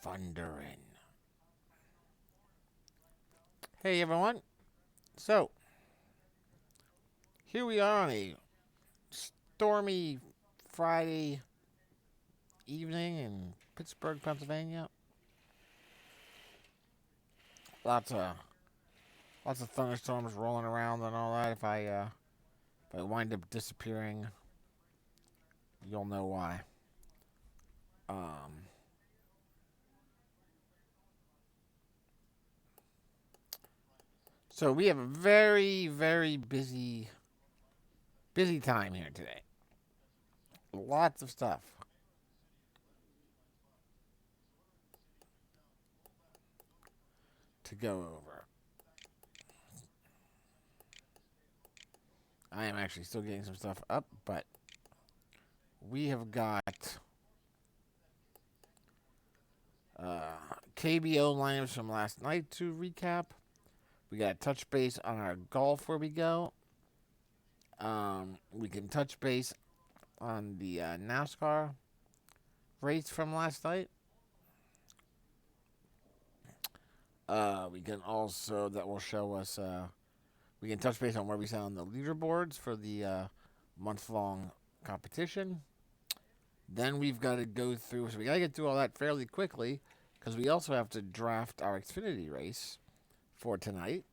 thundering. Hey everyone. So, here we are on a stormy Friday evening in Pittsburgh, Pennsylvania. Lots of lots of thunderstorms rolling around and all that. If I wind up disappearing, you'll know why. Um so we have a very busy time here today. Lots of stuff to go over. I am actually still getting some stuff up, but we have got KBO lineups from last night to recap. We got to touch base on our golf where we go. We can touch base on the NASCAR race from last night. We can also, that will show us, we can touch base on where we stand on the leaderboards for the month long competition. Then we've got to go through, so we got to get through all that fairly quickly because we also have to draft our Xfinity race for tonight.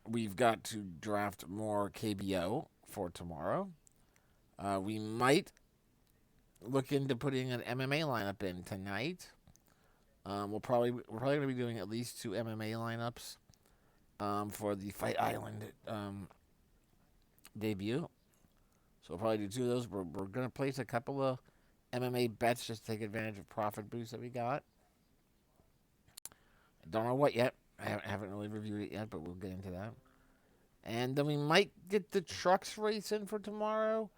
We've got to draft more KBO for tomorrow. We might look into putting an MMA lineup in tonight. We're probably gonna be doing at least two MMA lineups for the Fight Island debut. So we'll probably do two of those. We're gonna place a couple of MMA bets just to take advantage of profit boosts that we got. Don't know what yet. I haven't really reviewed it yet, but we'll get into that. And then we might get the trucks race in for tomorrow.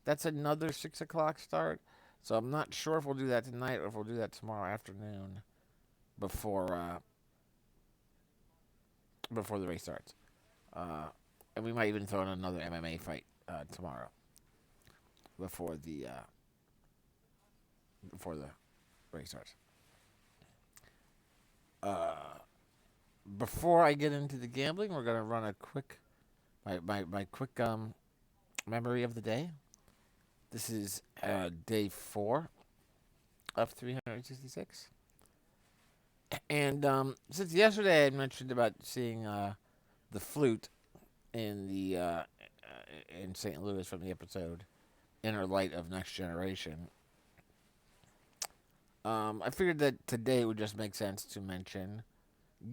That's another 6 o'clock start. So I'm not sure if we'll do that tonight or if we'll do that tomorrow afternoon before before the race starts. Uh, and we might even throw in another MMA fight tomorrow before the race starts. Uh, Before I get into the gambling, we're gonna run a quick my quick memory of the day. This is day 4 of 366. And since yesterday I mentioned about seeing the flute in the in St. Louis from the episode Inner Light of Next Generation, I figured that today it would just make sense to mention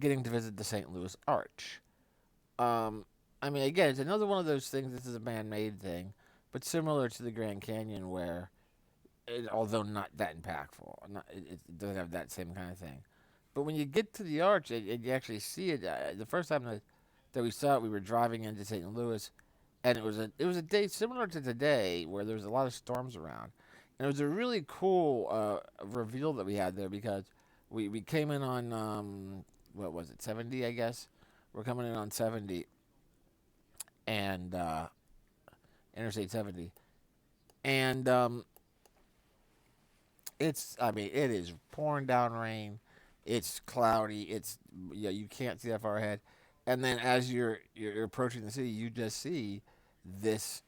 getting to visit the St. Louis Arch. Um, I mean, again, it's another one of those things. This is a man-made thing, but similar to the Grand Canyon, where although not that impactful, it doesn't have that same kind of thing. But when you get to the arch and you actually see it, the first time that we saw it, we were driving into St. Louis, and it was a day similar to today where there was a lot of storms around, and it was a really cool reveal that we had there because we came in on what was it, 70, I guess. We're coming in on 70 and Interstate 70, and it's, I mean, it is pouring down rain. It's cloudy. It's, yeah, you can't see that far ahead. And then as you're approaching the city, you just see this,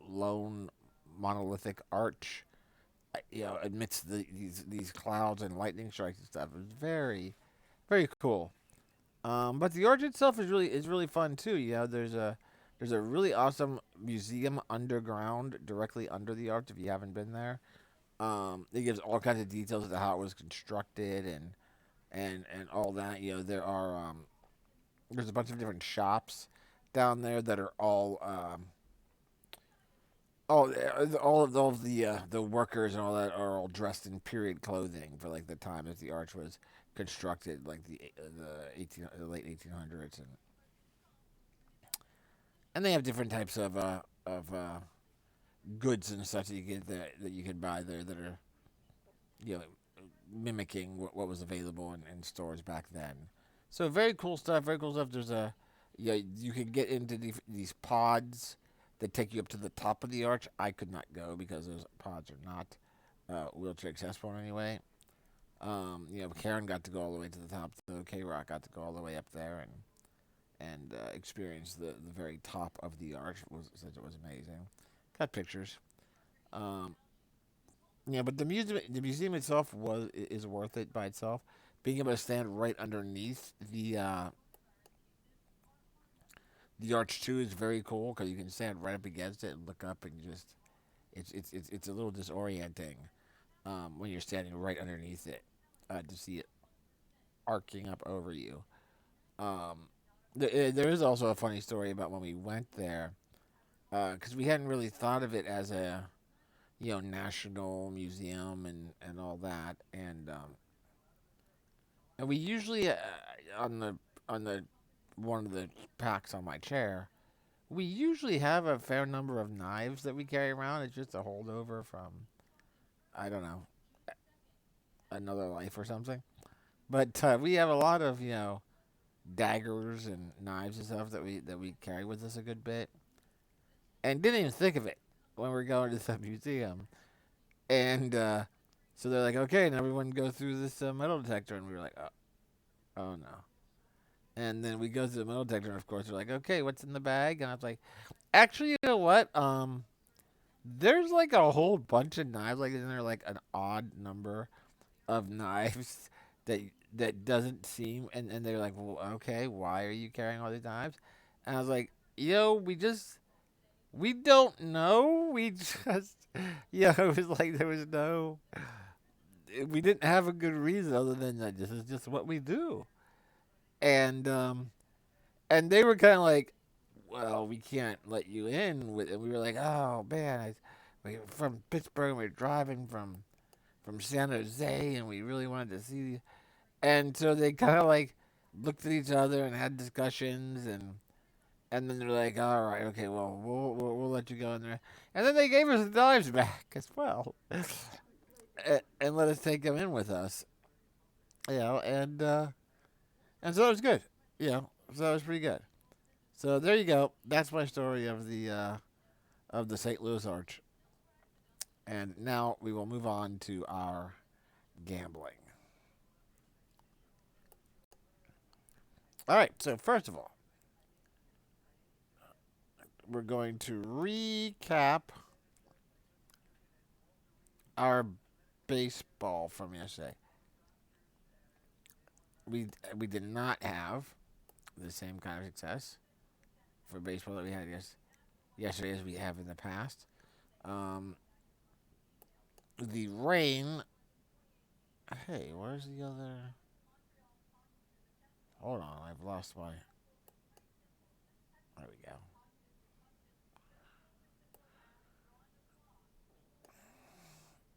lone monolithic arch, amidst these clouds and lightning strikes and stuff. It's very cool. But the arch itself is really fun too. There's a really awesome museum underground directly under the arch if you haven't been there. It gives all kinds of details as to how it was constructed and all that. There's a bunch of different shops down there that are all of the workers and all that are all dressed in period clothing for like the time that the arch was constructed, like the late 1800s, and they have different types of goods and such that you get there that you can buy there that are, you know mimicking what was available in stores back then. So very cool stuff. Very cool stuff. You can get into these pods that take you up to the top of the arch. I could not go because those pods are not wheelchair accessible in any way. Karen got to go all the way to the top. So K Rock got to go all the way up there and experience the very top of the arch. Said it was amazing. Got pictures. Um, yeah, but the museum itself is worth it by itself. Being able to stand right underneath the arch too is very cool because you can stand right up against it and look up and just it's a little disorienting when you're standing right underneath it to see it arcing up over you. Um, there is also a funny story about when we went there because we hadn't really thought of it as a national museum and all that and we usually on the on the one of the packs on my chair we usually have a fair number of knives that we carry around. It's just a holdover from I don't know another life or something. But we have a lot of daggers and knives and stuff that we carry with us a good bit, and didn't even think of it when we are going to the museum. And so they're like, okay, and everyone go through this metal detector, and we were like, oh no. And then we go through the metal detector, and of course they're like, okay, what's in the bag? And I was like, actually, you know what? There's like a whole bunch of knives, like in there, like an odd number of knives that that doesn't seem. And they're like, well, okay, why are you carrying all these knives? And I was like, we don't know. We just, it was like there was no, we didn't have a good reason other than that this is just what we do. And they were kind of like, well, we can't let you in. And we were like, oh man, we were from Pittsburgh. And we were driving from San Jose, and we really wanted to see. And so they kind of like looked at each other and had discussions, and then they're like, all right, okay, well, we'll let you go in there. And then they gave us the knives back as well, and let us take them in with us. And so it was good. So it was pretty good. So there you go. That's my story of the St. Louis Arch. And now we will move on to our gambling. All right. So first of all, we're going to recap our baseball from yesterday. We did not have the same kind of success for baseball that we had yesterday as we have in the past. Um, the rain. Hey, where's the other? Hold on, I've lost my. There we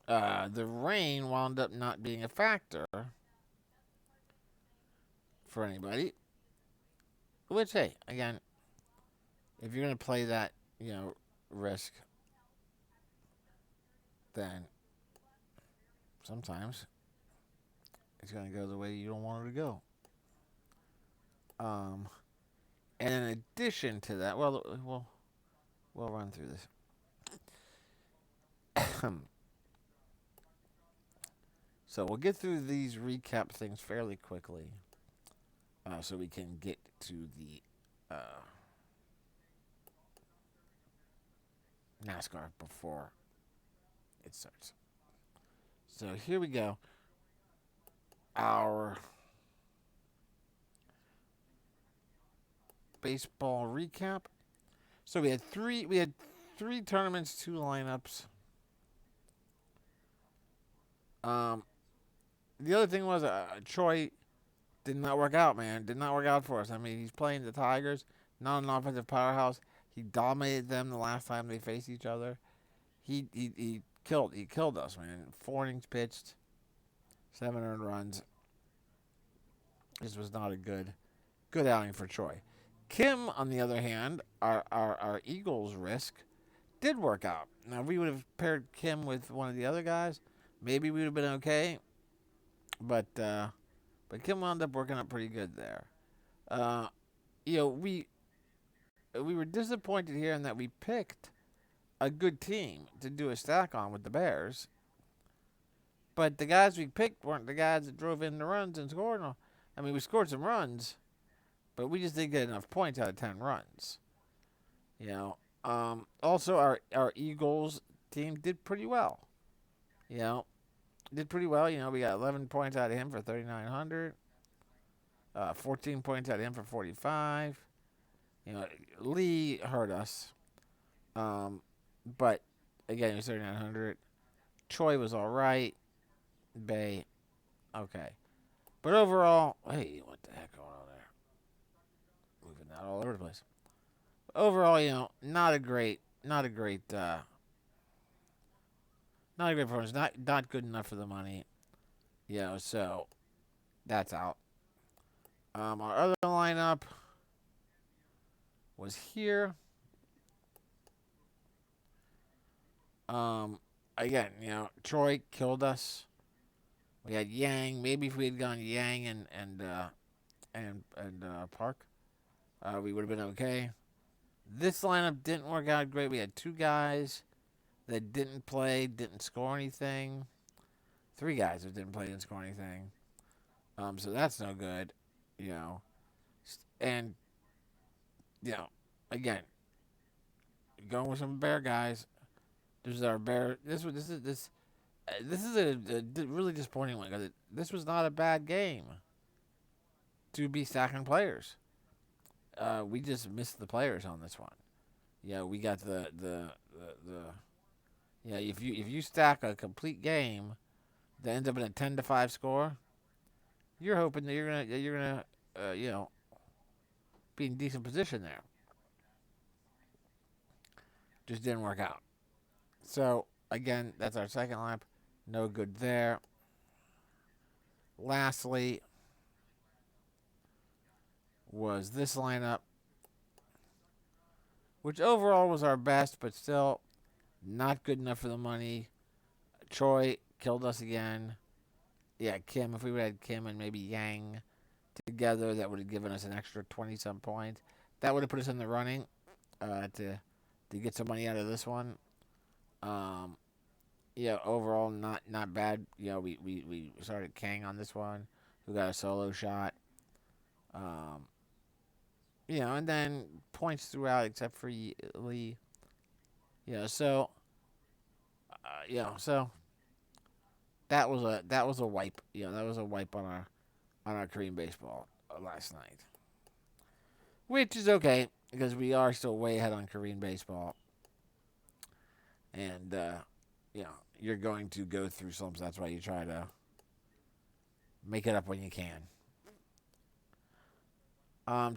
go. The rain wound up not being a factor for anybody. Which, hey, again, if you're going to play that, risk, then sometimes it's going to go the way you don't want it to go. Um, and in addition to that, well, we'll run through this. So we'll get through these recap things fairly quickly, so we can get to the NASCAR before it starts. So here we go. Our baseball recap. So we had three tournaments, two lineups. Um, the other thing was Troy did not work out, man. Did not work out for us. I mean, he's playing the Tigers, not an offensive powerhouse. He dominated them the last time they faced each other. He killed us, man. 4 innings pitched, 7 earned runs. This was not a good outing for Troy. Kim, on the other hand, our Eagles risk did work out. Now, if we would have paired Kim with one of the other guys, maybe we would have been okay. But Kim wound up working out pretty good there. Uh, we were disappointed here in that we picked a good team to do a stack on with the Bears, But the guys we picked weren't the guys that drove in the runs and scored. I mean, we scored some runs, but we just didn't get enough points out of 10 runs. You know. Also, our Eagles team did pretty well. You know, did pretty well. You know, we got 11 points out of him for 3,900. 14 points out of him for 45. You know, Lee hurt us. Um, but again, it was 3,900. Troy was all right. Bay, okay. But overall, hey, what the heck going on there? Moving that all over the place. Overall, you know, not a great performance. Not good enough for the money. You know, so that's out. Our other lineup was here. Um, Again, you know, Troy killed us. We had Yang. Maybe if we had gone Yang and Park, we would have been okay. This lineup didn't work out great. We had two guys that didn't play, didn't score anything. Three guys that didn't play, didn't score anything. So that's no good, you know. And you know, again, going with some bear guys. This is our bear. This is a really disappointing one because this was not a bad game to be stacking players. We just missed the players on this one. Yeah, we got the yeah. If you stack a complete game that ends up in a 10-5 score, you're hoping that you're gonna you know, be in decent position there. Just didn't work out. So again, that's our second lap. No good there. Lastly, was this lineup, which overall was our best, but still not good enough for the money. Troy killed us again. Yeah, Kim. If we would have had Kim and maybe Yang together, that would have given us an extra 20 some points. That would have put us in the running to get some money out of this one. Um, yeah, overall not bad. You know, we started Kang on this one, who got a solo shot. Um, you know, and then points throughout except for Lee. Yeah, so so that was a wipe. You know, that was a wipe on our Korean baseball last night, which is okay because we are still way ahead on Korean baseball, and you know you're going to go through slumps. That's why you try to make it up when you can.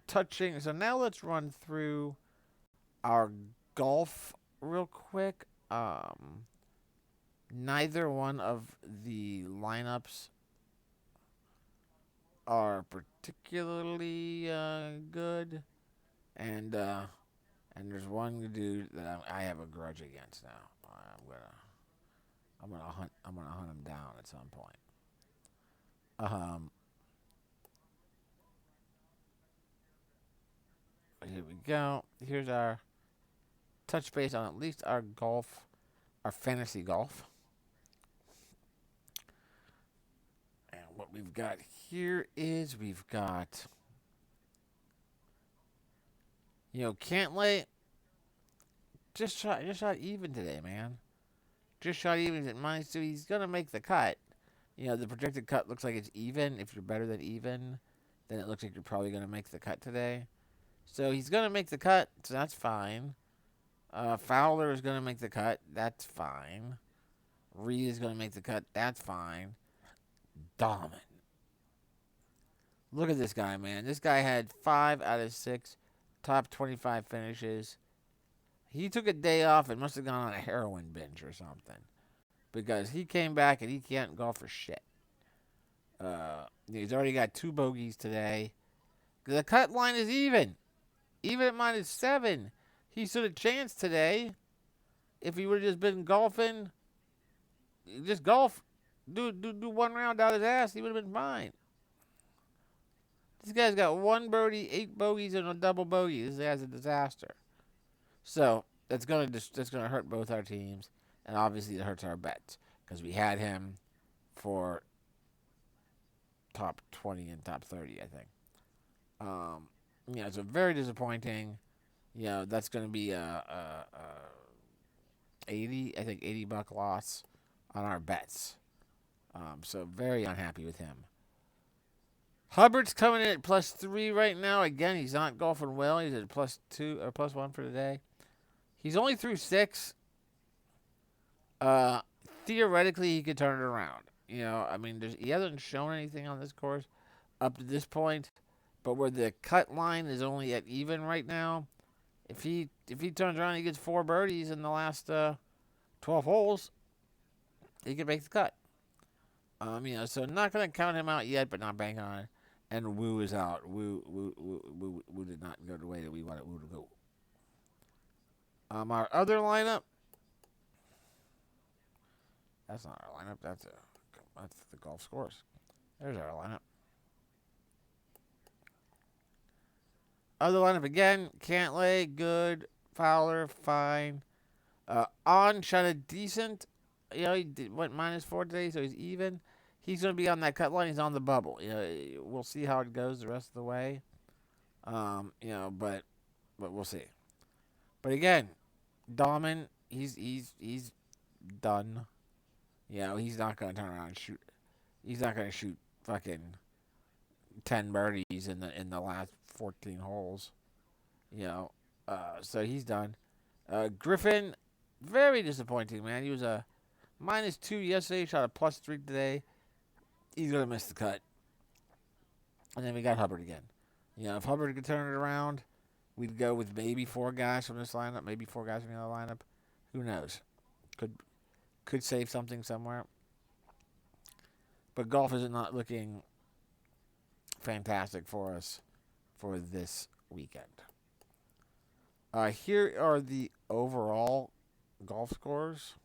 Touching. So now let's run through our golf real quick. Neither one of the lineups are particularly good, and there's one dude that I have a grudge against now. I'm gonna hunt him down at some point. Um, Here we go. Here's our touch base on at least our golf, our fantasy golf. And what we've got here is we've got, you know, Cantlay just shot even today, man. Just shot even at -2. He's gonna make the cut. You know, the projected cut looks like it's even. If you're better than even, then it looks like you're probably gonna make the cut today. So he's gonna make the cut, so that's fine. Fowler is gonna make the cut, that's fine. Reed is gonna make the cut, that's fine. Dahlman. Look at this guy, man. This guy had 5 out of 6 top 25 finishes. He took a day off and must have gone on a heroin binge or something. Because he came back and he can't golf for shit. He's already got 2 bogeys today. The cut line is even. Even at -7. He stood a chance today. If he would have just been golfing, just golf, do one round out his ass, he would have been fine. This guy's got 1 birdie, 8 bogeys, and a double bogey. This guy's a disaster. So that's gonna hurt both our teams, and obviously it hurts our bets because we had him for top 20 and top 30, I think. Um, yeah, so very disappointing. That's going to be a 80, I think $80 loss on our bets. So very unhappy with him. Hubbard's coming in at +3 right now. Again, he's not golfing well. He's at +2 or +1 for today. He's only through 6. Uh, Theoretically, he could turn it around. I mean, he hasn't shown anything on this course up to this point, but where the cut line is only at even right now, if he turns around and he gets 4 birdies in the last 12 holes, he could make the cut. So not going to count him out yet, but not banking on it. And Wu is out. Wu did not go the way that we wanted Wu to go. Our other lineup. That's not our lineup. That's the golf scores. There's our lineup. Other lineup again. Cantlay, good. Fowler, fine. On shot a decent. He went -4 today, so he's even. He's going to be on that cut line. He's on the bubble. We'll see how it goes the rest of the way. But we'll see. But again, Dahlman, he's done. He's not going to turn around and shoot. He's not going to shoot fucking 10 birdies in the last 14 holes. So he's done. Griffin, very disappointing, man. He was a -2 yesterday, shot a +3 today. He's going to miss the cut. And then we got Hubbard again. If Hubbard could turn it around, we'd go with maybe 4 guys from this lineup, maybe 4 guys from the other lineup. Who knows? Could save something somewhere. But golf is not looking fantastic for us for this weekend. Here are the overall golf scores.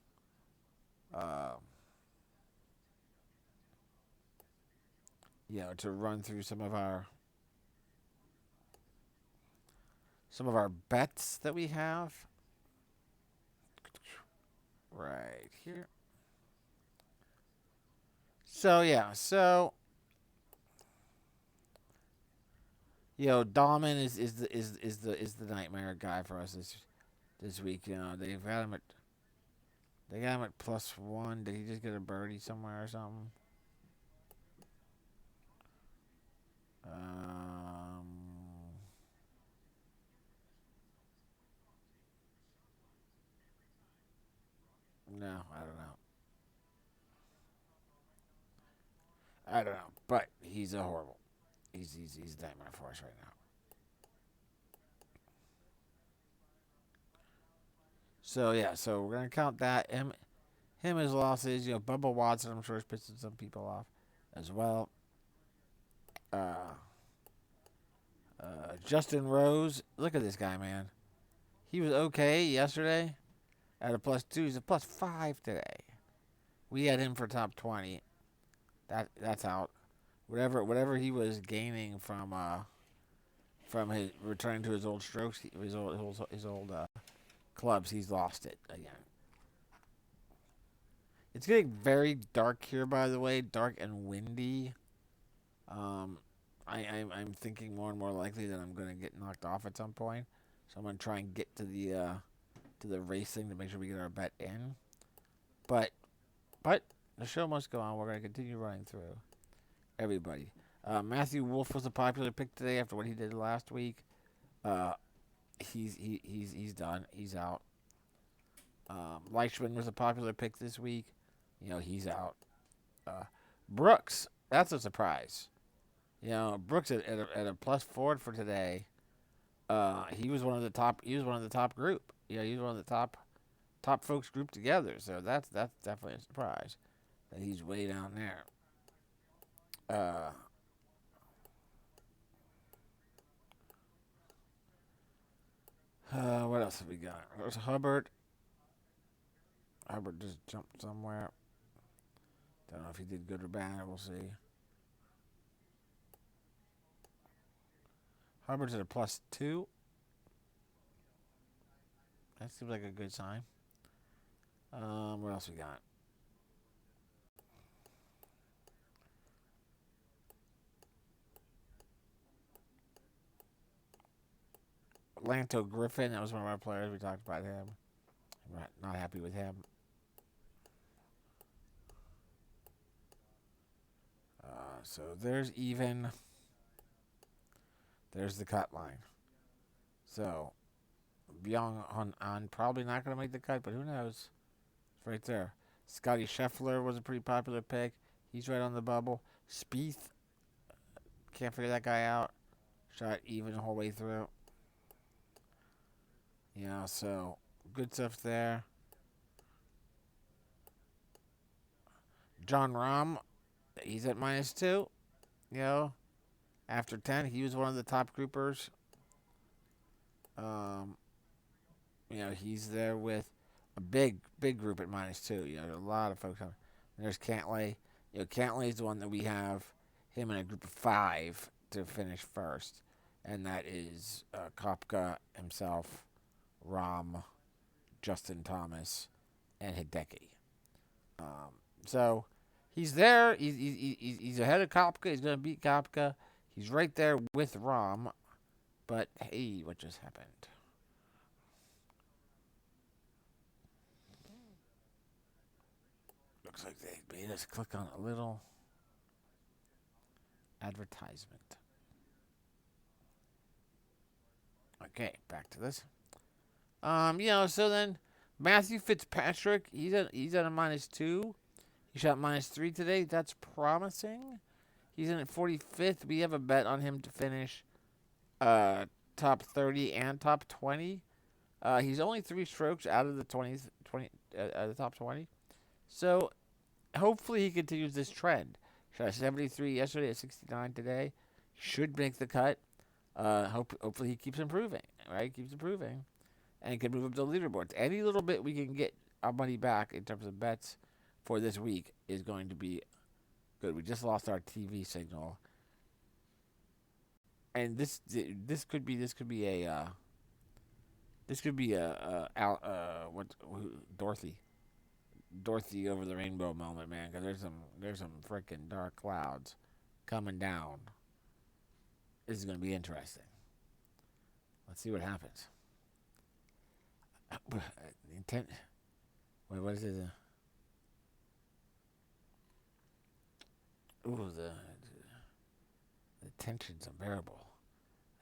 To run through some of our bets that we have right here. Dahlman is the nightmare guy for us this week. They got him at +1. Did he just get a birdie somewhere or something? No, I don't know. But he's a horrible. He's a nightmare for us right now. So we're gonna count that him as losses. Bubba Watson, I'm sure is pissing some people off as well. Uh, Justin Rose, look at this guy, man. He was okay yesterday at a +2. He's a +5 today. We had him for top 20. That's out. Whatever he was gaining from his returning to his old strokes, his old clubs, he's lost it again. It's getting very dark here, by the way, dark and windy. I'm thinking more and more likely that I'm going to get knocked off at some point, so I'm going to try and get to the racing to make sure we get our bet in. But the show must go on. We're going to continue running through everybody. Matthew Wolf was a popular pick today after what he did last week. He's done. He's out. Leichman was a popular pick this week. He's out. Brooks, that's a surprise. Brooks at a +4 for today. He was one of the top. He was one of the top group. He was one of the top folks grouped together. So that's definitely a surprise that he's way down there. What else have we got? There's Hubbard. Hubbard just jumped somewhere. Don't know if he did good or bad. We'll see. Hubbard's at a +2. That seems like a good sign. What else we got? Lanto Griffin, that was one of our players. We talked about him. We're not happy with him. So there's even. There's the cut line. So Byung Hun An probably not going to make the cut, but who knows? It's right there. Scotty Scheffler was a pretty popular pick. He's right on the bubble. Spieth, can't figure that guy out. Shot even the whole way through. Yeah, so good stuff there. John Rahm, he's at -2. You know, after 10, he was one of the top groupers. Um, he's there with a big group at -2. A lot of folks on. There's Cantlay. Cantlay's the one that we have him in a group of 5 to finish first, and that is Kopka himself, Rahm, Justin Thomas, and Hideki. So he's there. He's ahead of Kopka. He's going to beat Kopka. He's right there with Rahm. But hey, what just happened? Looks like they made us click on a little advertisement. Okay, back to this. So then Matthew Fitzpatrick, he's at a -2. He shot -3 today. That's promising. He's in at 45th. We have a bet on him to finish top 30 and top 20. He's only 3 strokes out of the 20 the top 20. So hopefully he continues this trend. Shot 73 yesterday at 69 today. Should make the cut. Hopefully he keeps improving. Right, keeps improving, and can move up the leaderboards. Any little bit we can get our money back in terms of bets for this week is going to be good. We just lost our TV signal, and this could be Dorothy over the rainbow moment, man. Because there's some freaking dark clouds coming down. This is going to be interesting. Let's see what happens. Intent. Wait, what is it? The tension's unbearable.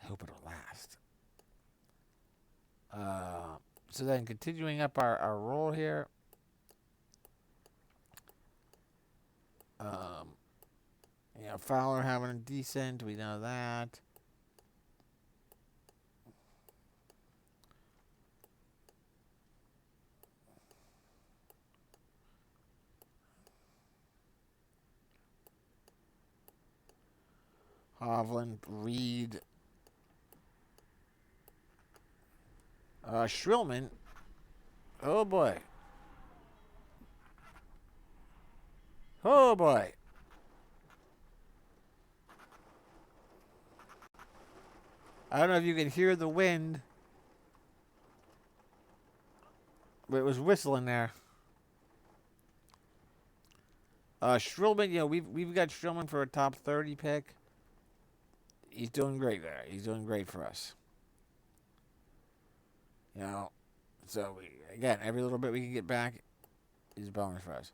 I hope it'll last. So then, continuing up our roll here. Fowler having a decent. We know that. Hovland, Reed, Shrillman. Oh boy. Oh boy. I don't know if you can hear the wind, but it was whistling there. Shrillman, we've got Shrillman for a top 30 pick. He's doing great there. He's doing great for us. So again, every little bit we can get back is a bonus for us.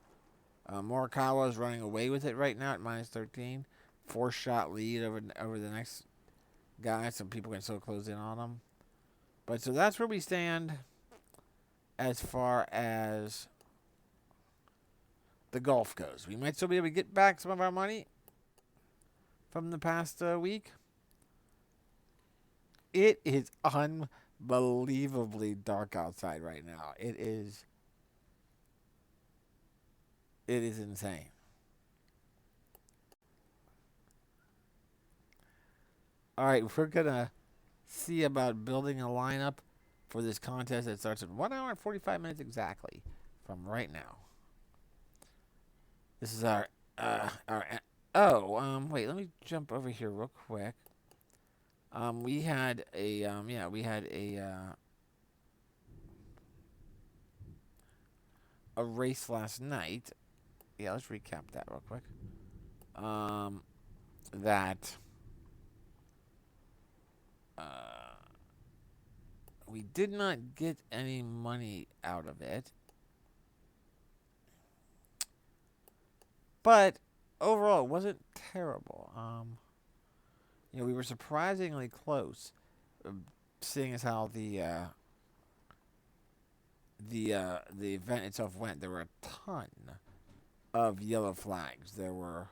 Morikawa is running away with it right now at -13. 4-shot lead over the next guy. Some people can still close in on him. But so that's where we stand as far as the golf goes. We might still be able to get back some of our money from the past week. It is unbelievably dark outside right now. It is insane. All right, we're gonna see about building a lineup for this contest that starts in 1 hour and 45 minutes exactly from right now. This is our wait, let me jump over here real quick. We had a a race last night. Yeah, let's recap that real quick. That We did not get any money out of it, but overall, it wasn't terrible. We were surprisingly close, uh, seeing as how the event itself went. There were a ton of yellow flags. There were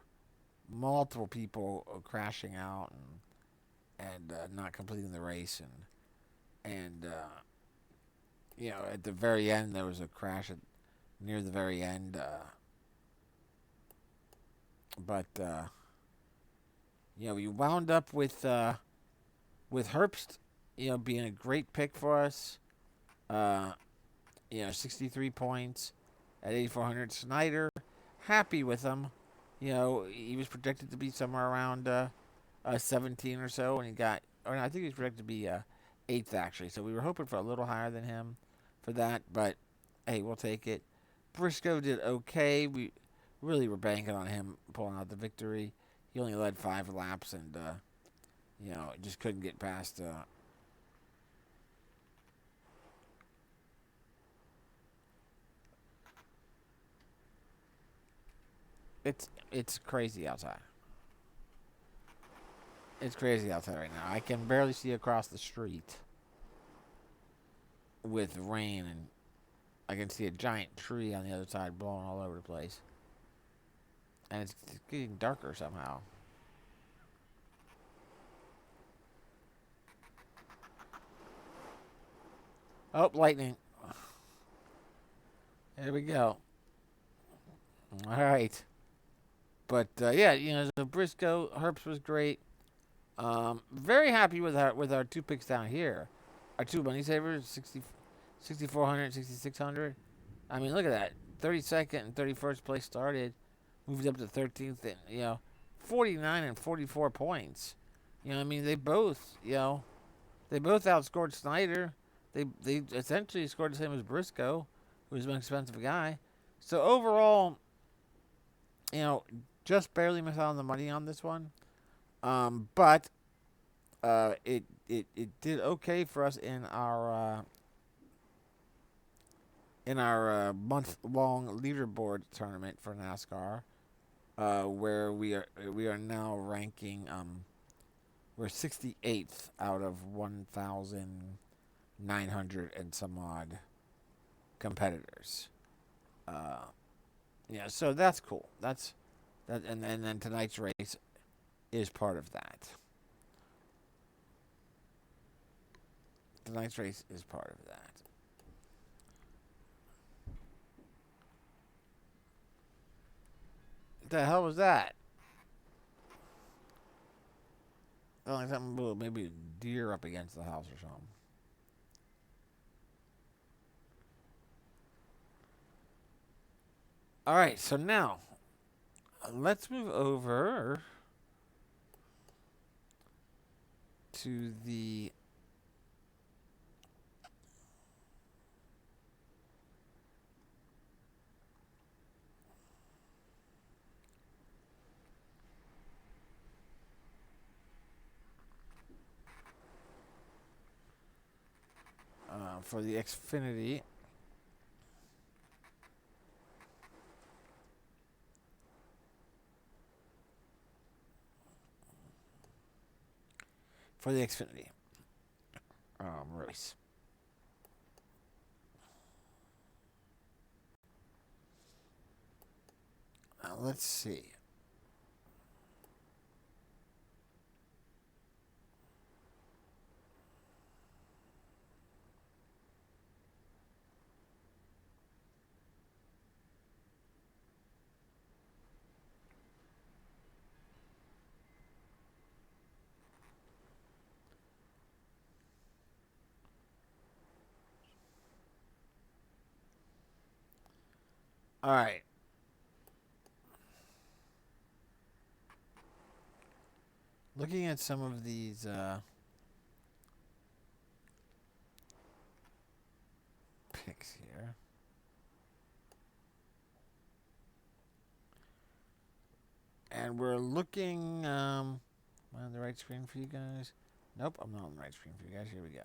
multiple people crashing out and not completing the race, and at the very end there was a crash near the very end. But we wound up with Herbst, being a great pick for us. 63 points at 8,400. Snyder, happy with him. He was projected to be somewhere around 17 or so, and he got, or no, I think he was projected to be eighth actually. So we were hoping for a little higher than him for that, but hey, we'll take it. Briscoe did okay. We really were banking on him pulling out the victory. He only led 5 laps, and just couldn't get past. It's crazy outside. It's crazy outside right now. I can barely see across the street with rain, and I can see a giant tree on the other side blowing all over the place. And it's getting darker somehow. Oh, lightning. There we go. All right. But yeah, so Briscoe, Herbst was great. Very happy with our 2 picks down here. Our 2 money savers, 6,400, 6,600. I mean, look at that. 32nd and 31st place started, moved up to 13th, and 49 and 44 points. I mean, they both outscored Snyder. They essentially scored the same as Briscoe, who's an expensive guy. So overall, you know, just barely missed out on the money on this one. But it did okay for us in our month long leaderboard tournament for NASCAR, where we are now ranking we're 68th out of 1,900 and some odd competitors. Uh, yeah, so that's cool. And then tonight's race is part of that. Tonight's race is part of that. What the hell was that? Felt like something blew, maybe a deer up against the house or something. All right, so now let's move over to the for the Xfinity. For the Xfinity race. Let's see. All right. Looking at some of these picks here. And we're looking. Am I on the right screen for you guys? Nope, I'm not on the right screen for you guys. Here we go.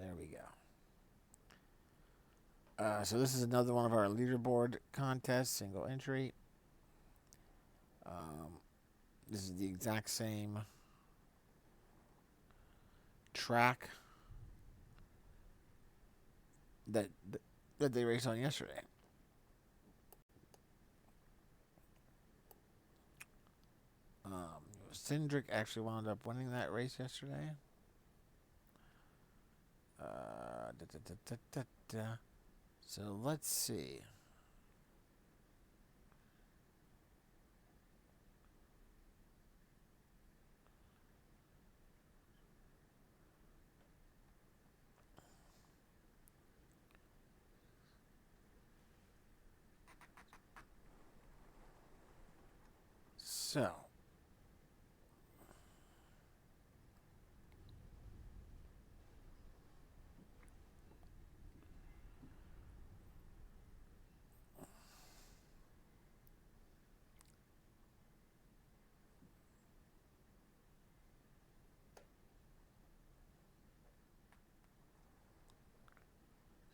There we go. So this is another one of our leaderboard contests, single entry. This is the exact same track that that they raced on yesterday. Cindric actually wound up winning that race yesterday. Da, da, da, da, da. So let's see. So,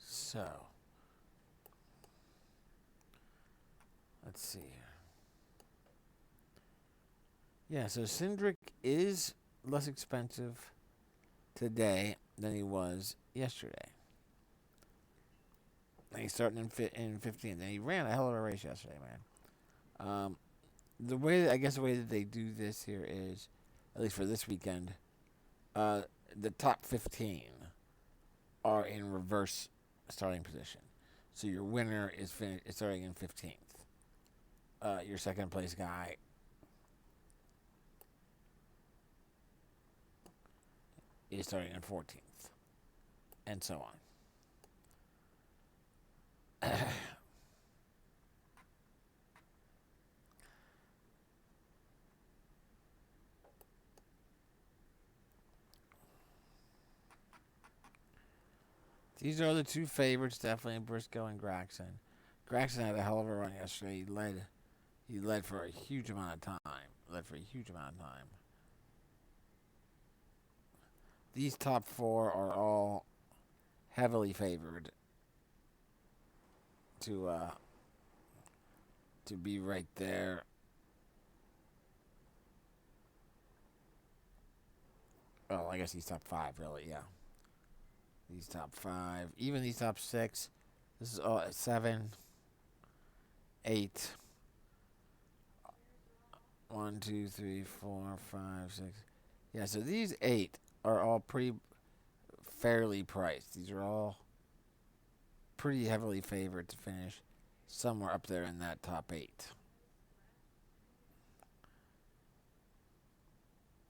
so let's see here. Yeah, so Cindric is less expensive today than he was yesterday. And he's starting in 15th, and he ran a hell of a race yesterday, man. The way I guess the way that they do this here is, at least for this weekend, the top 15 are in reverse starting position. So your winner is starting in 15th. Your second place guy is starting in 14th, and so on. These are the two favorites, definitely Briscoe and Gragson. Gragson had a hell of a run yesterday. He led for a huge amount of time. These top four are all heavily favored to be right there. Oh, I guess these top five, really, yeah. These top five, even these top six. This is all 7, 8. 1, 2, 3, 4, 5, 6. Yeah, so these 8 are all pretty fairly priced. These are all pretty heavily favored to finish somewhere up there in that top 8.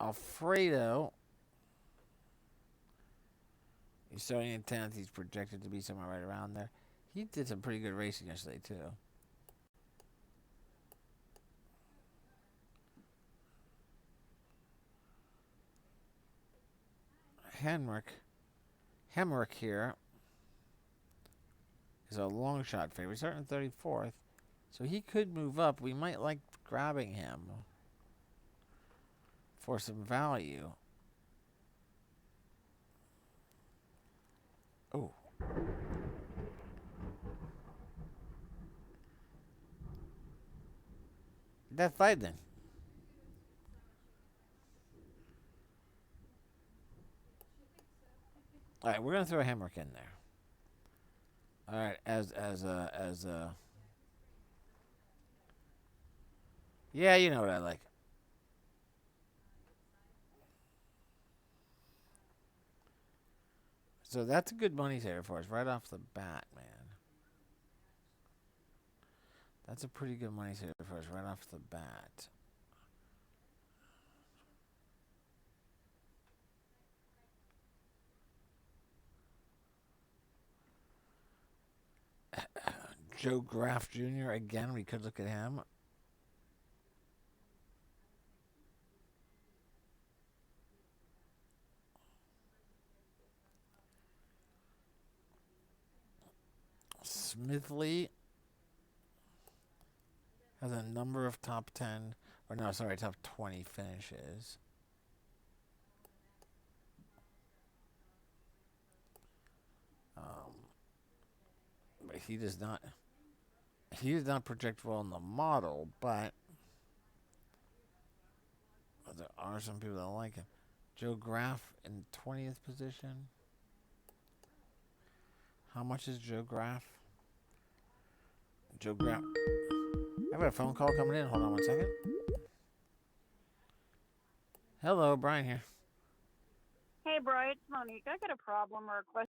Alfredo, he's starting in 10th. He's projected to be somewhere right around there. He did some pretty good racing yesterday, too. Hemrick here is a long shot favorite. He's starting 34th, so he could move up. We might like grabbing him for some value. Oh. That's fine then. All right, we're gonna throw Hemrick in there. All right, as a. Yeah, you know what I like. So that's a good money saver for us right off the bat, man. That's a pretty good money saver for us right off the bat. Joe Graff Jr. again. We could look at him. Smithley has a number of top 10, or no, sorry, top 20 finishes. he does not. He does not project well in the model, but there are some people that like him. Joe Graf in 20th position. How much is Joe Graf? Joe Graf. I've got a phone call coming in. Hold on 1 second. Hello, Brian here. Hey, bro, it's Monique. I got a problem or a question.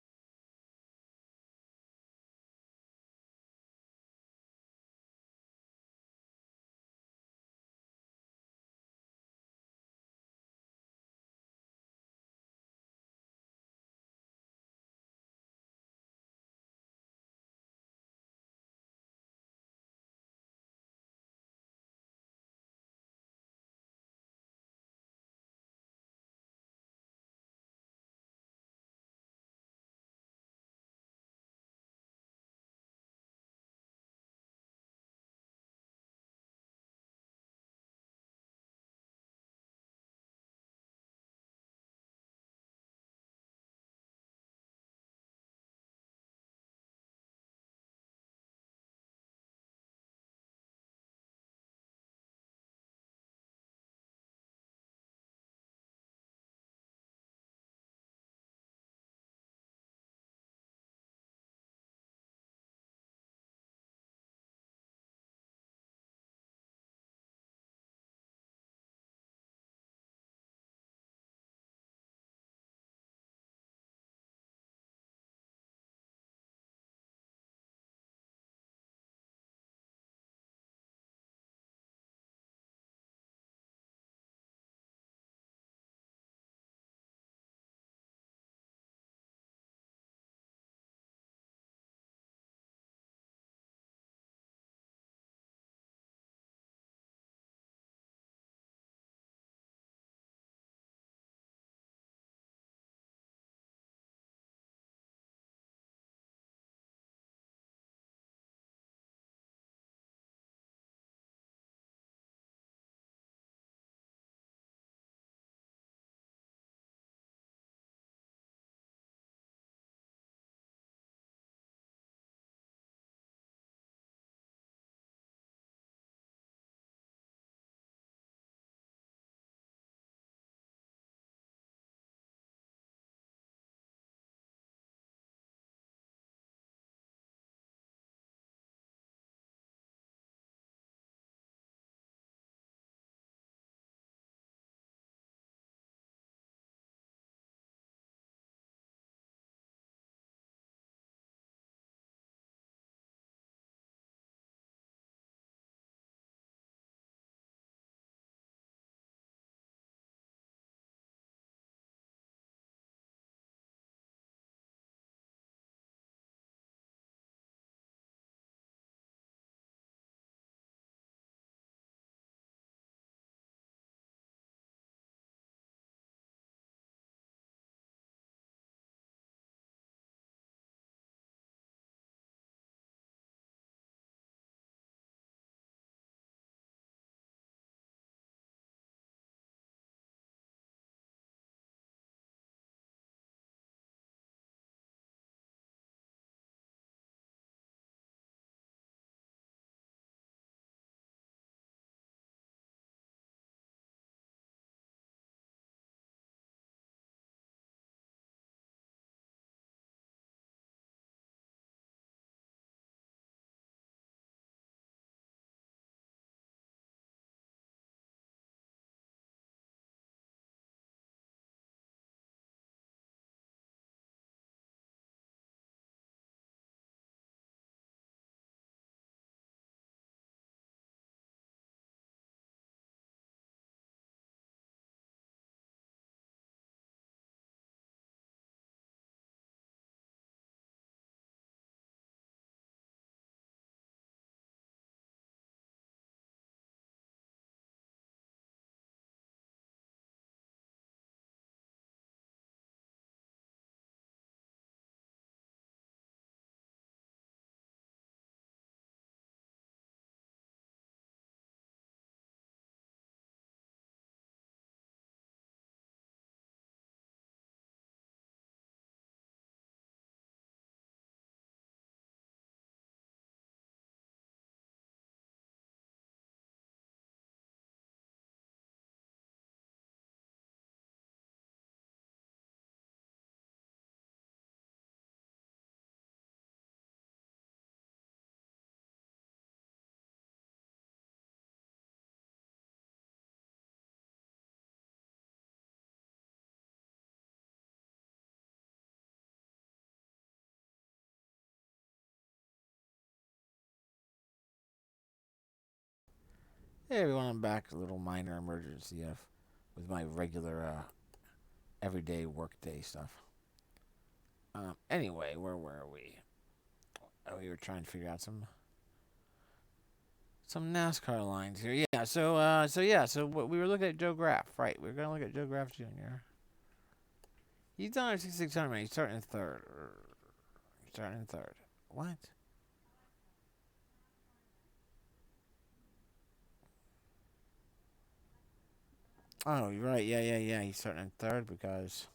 Hey everyone, I'm back. A little minor emergency with my regular everyday workday stuff. Anyway, where were we? Oh, we were trying to figure out some NASCAR lines here. Yeah. So we were looking at Joe Graff, right? We were gonna look at Joe Graff Jr. He's done at 6,600. He's starting in third. He's starting in third. What? Oh, you're right. Yeah. He's starting in third because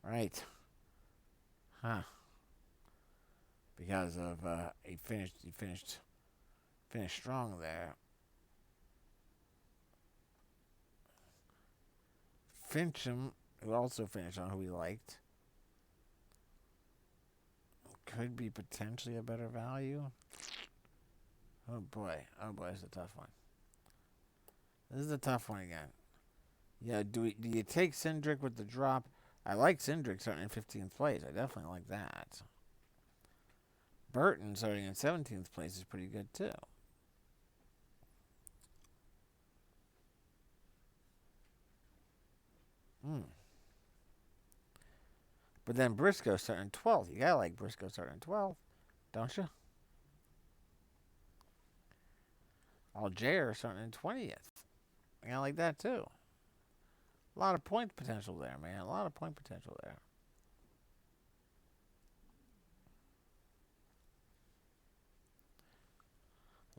right. Huh. Because of he finished strong there. Fincham, who also finished on who we liked, could be potentially a better value. Oh boy, this is a tough one. This is a tough one again. Yeah, do you take Cindric with the drop? I like Cindric starting in 15th place. I definitely like that. Burton starting in 17th place is pretty good too. Hmm. But then Briscoe starting 12th. You gotta like Briscoe starting 12th, don't you? Algier starting in 20th. I gotta like that too. A lot of point potential there, man. A lot of point potential there.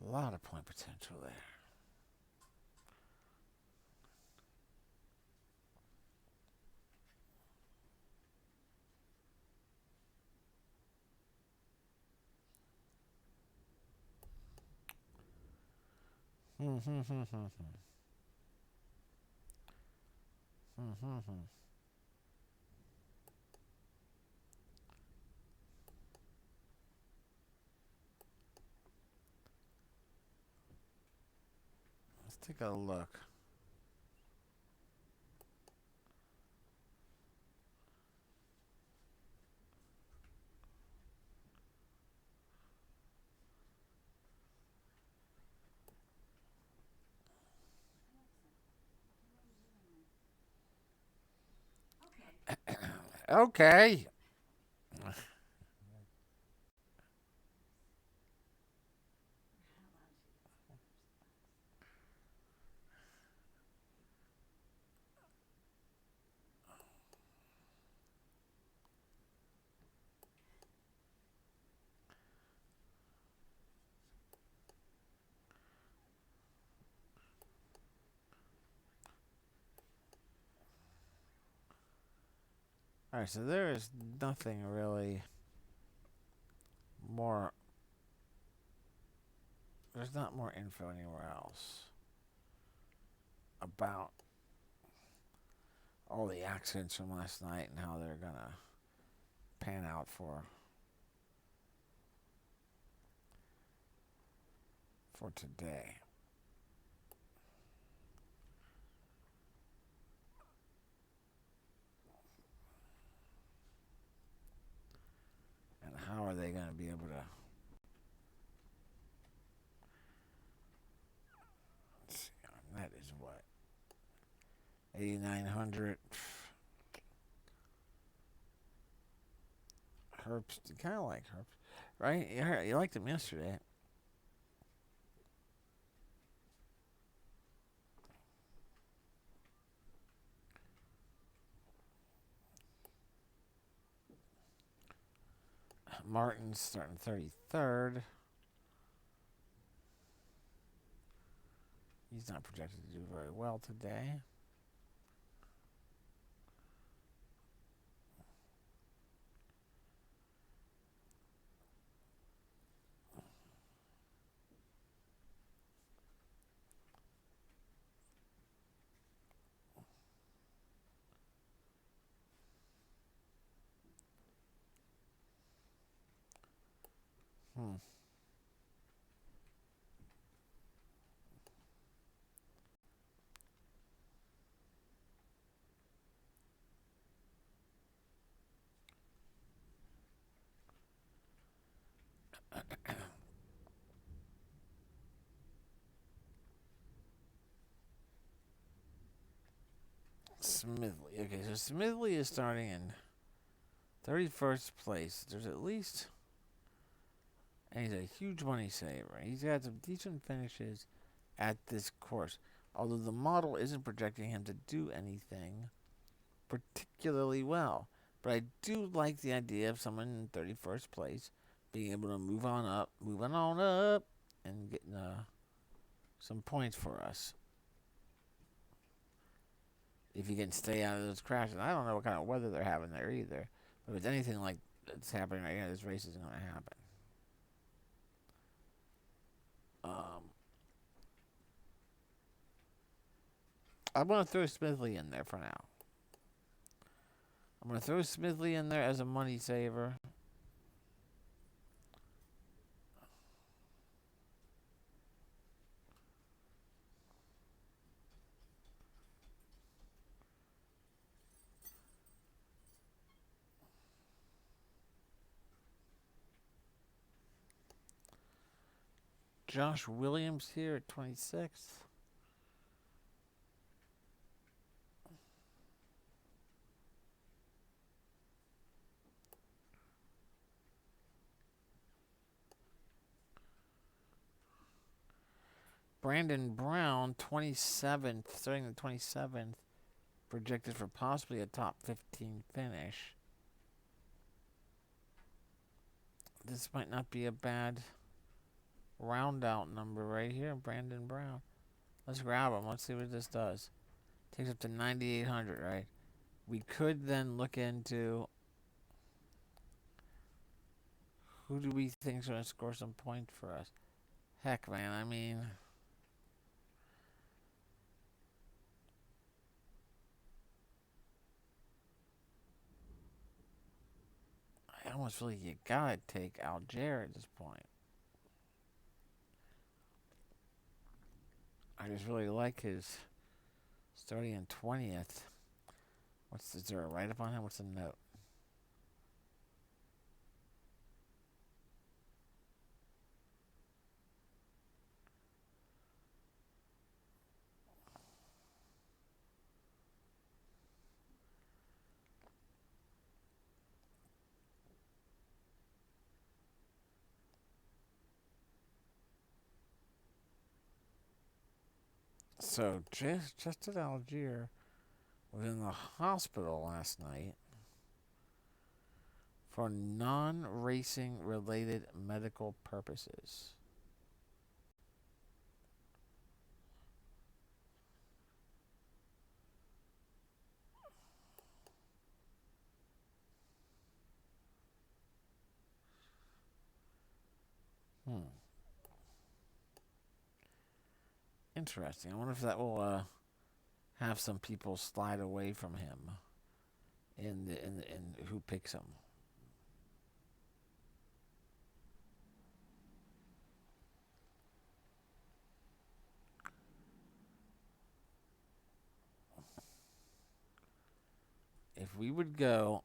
A lot of point potential there. Let's take a look. Okay. Alright, so there is nothing really more. There's not more info anywhere else about all the accidents from last night and how they're gonna pan out for today. And how are they gonna be able to let's see, that is what? 8,900. Herbst, you kind of like Herbst, right? You liked him yesterday. Martin's starting 33rd. He's not projected to do very well today. Hmm. Smithly. Okay, so Smithly is starting in 31st place. There's at least. And he's a huge money saver. He's got some decent finishes at this course. Although the model isn't projecting him to do anything particularly well. But I do like the idea of someone in 31st place being able to moving on up, and getting some points for us. If you can stay out of those crashes. I don't know what kind of weather they're having there either. But if it's anything like that's happening right now, this race isn't going to happen. Um, I'm going to throw Smithley in there for now. I'm going to throw Smithley in there as a money saver. Josh Williams here at 26th. Brandon Brown, 27th, starting the 27th, projected for possibly a top 15 finish. This might not be a bad round out number right here, Brandon Brown. Let's grab him. Let's see what this does. Takes up to 9,800, right? We could then look into who do we think is going to score some points for us. Heck, man, I mean, I almost feel like you gotta take Algier at this point. I just really like his starting in 20th. Is there a write up on him? What's the note? So just at Algier was in the hospital last night for non-racing related medical purposes. Hmm. Interesting. I wonder if that will have some people slide away from him in who picks him. If we would go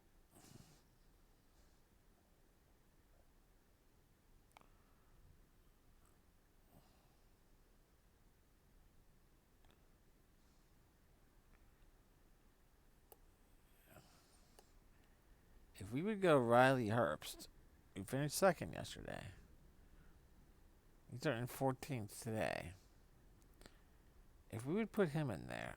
Riley Herbst, who finished second yesterday. He's starting 14th today. If we would put him in there,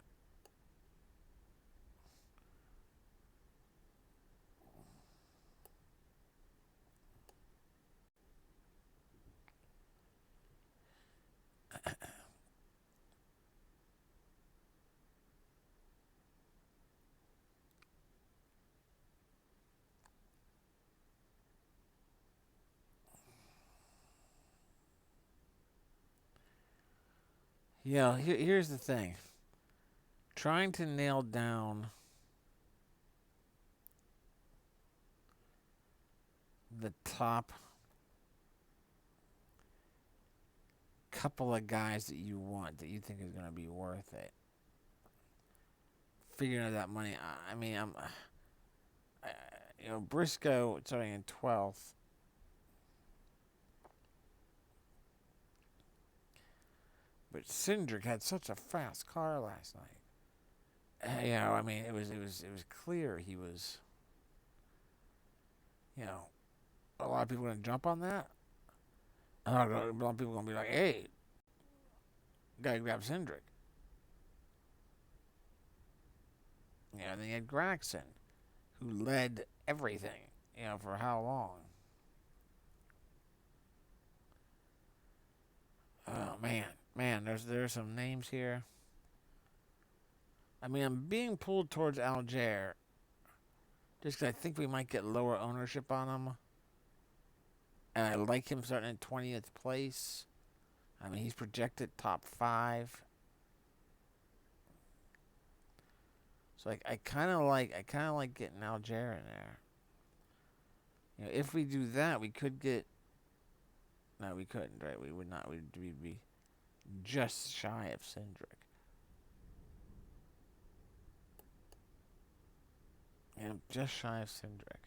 here's the thing. Trying to nail down the top couple of guys that you want that you think is going to be worth it. Figuring out that money. I mean, Briscoe starting in 12th. But Cindric had such a fast car last night. I mean, it was clear he was, you know, a lot of people going to jump on that. A lot of people going to be like, hey, gotta grab Cindric. And then you had Graxon, who led everything, for how long? Oh man, there's some names here. I mean, I'm being pulled towards Algier just because I think we might get lower ownership on him, and I like him starting in 20th place. I mean, he's projected top 5, so I kind of like getting Algier in there. If we do that, we could get. No, we couldn't. Right? We would not. We'd be just shy of Cindric. And just shy of Cindric.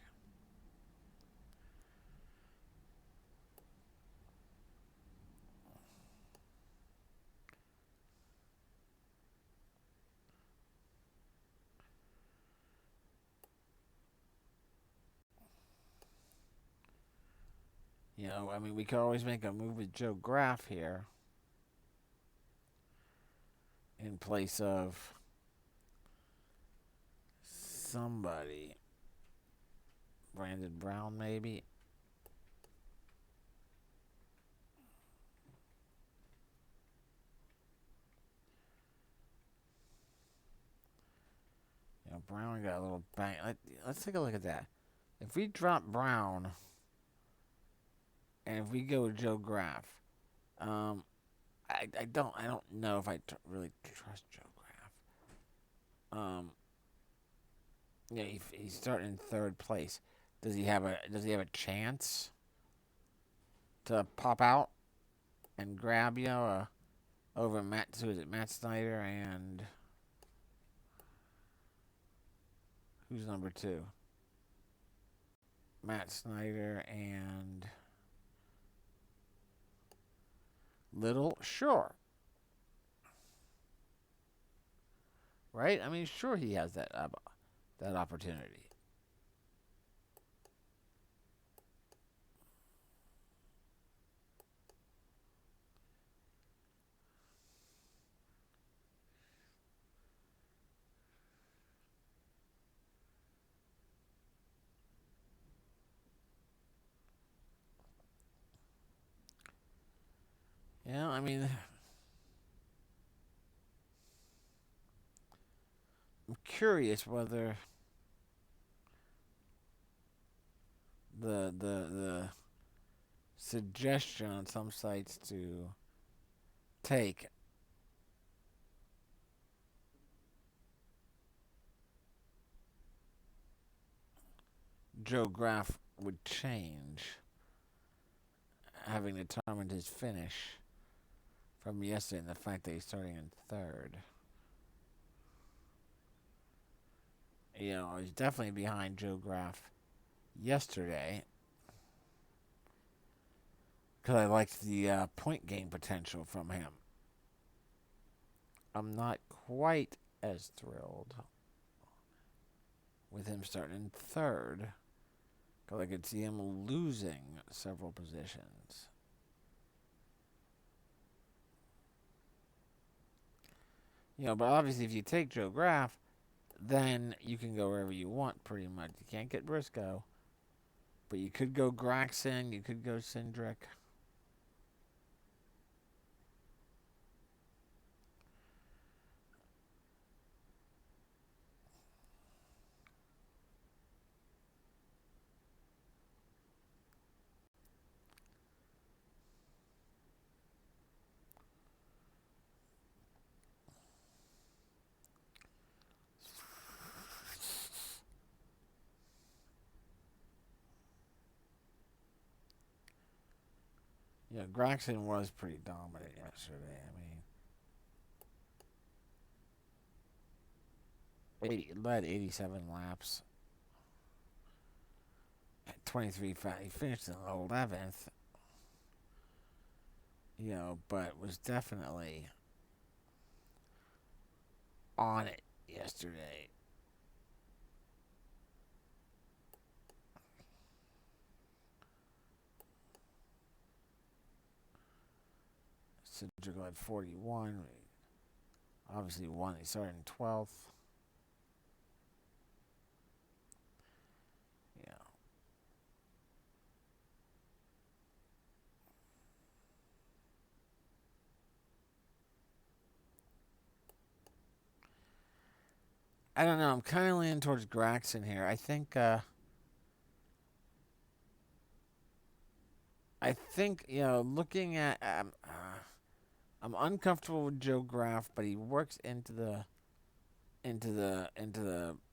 I mean, we could always make a move with Joe Graf here in place of somebody. Brandon Brown, maybe. Brown got a little bang. Let's take a look at that. If we drop Brown and if we go with Joe Graf, um, I don't know if really trust Joe Graf. He's starting in 3rd place. Does he have a chance to pop out and grab over Matt? Who is it? Matt Snyder and who's number 2? Matt Snyder and Little? Sure. Right? I mean, sure he has that opportunity. I mean, I'm curious whether the suggestion on some sites to take Joe Graf would change, having determined his finish from yesterday and the fact that he's starting in 3rd. He's definitely behind Joe Graf yesterday because I liked the point gain potential from him. I'm not quite as thrilled with him starting in 3rd because I could see him losing several positions. But obviously if you take Joe Graf, then you can go wherever you want pretty much. You can't get Briscoe, but you could go Graxon, you could go Cindric. Graxon was pretty dominant yesterday. I mean, led 87 laps at 23. He finished in 11th. But was definitely on it. yesterday. Cedric at 41. Obviously won. He started in 12th. Yeah. I don't know. I'm kind of leaning towards Gragson here. I think looking at I'm uncomfortable with Joe Graf, but he works into the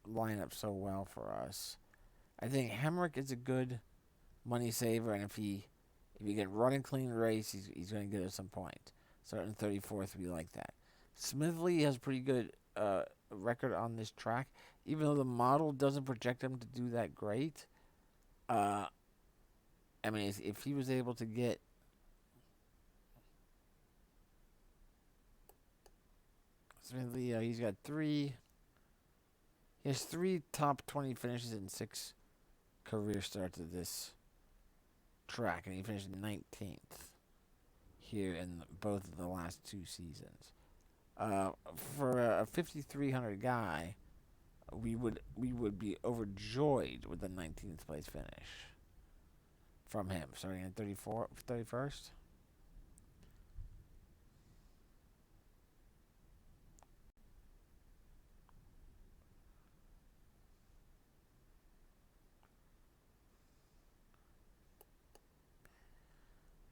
lineup so well for us. I think Hemrick is a good money saver, and if he can run a clean race, he's going to get at some point. Starting 34th, we like that. Smithley has a pretty good record on this track, even though the model doesn't project him to do that great. I mean, if he was able to get Smithley, he's got three. He has three top 20 finishes and six career starts of this track, and he finished 19th here in both of the last two seasons. For a 5,300 guy, we would be overjoyed with the 19th place finish from him, starting at 31st.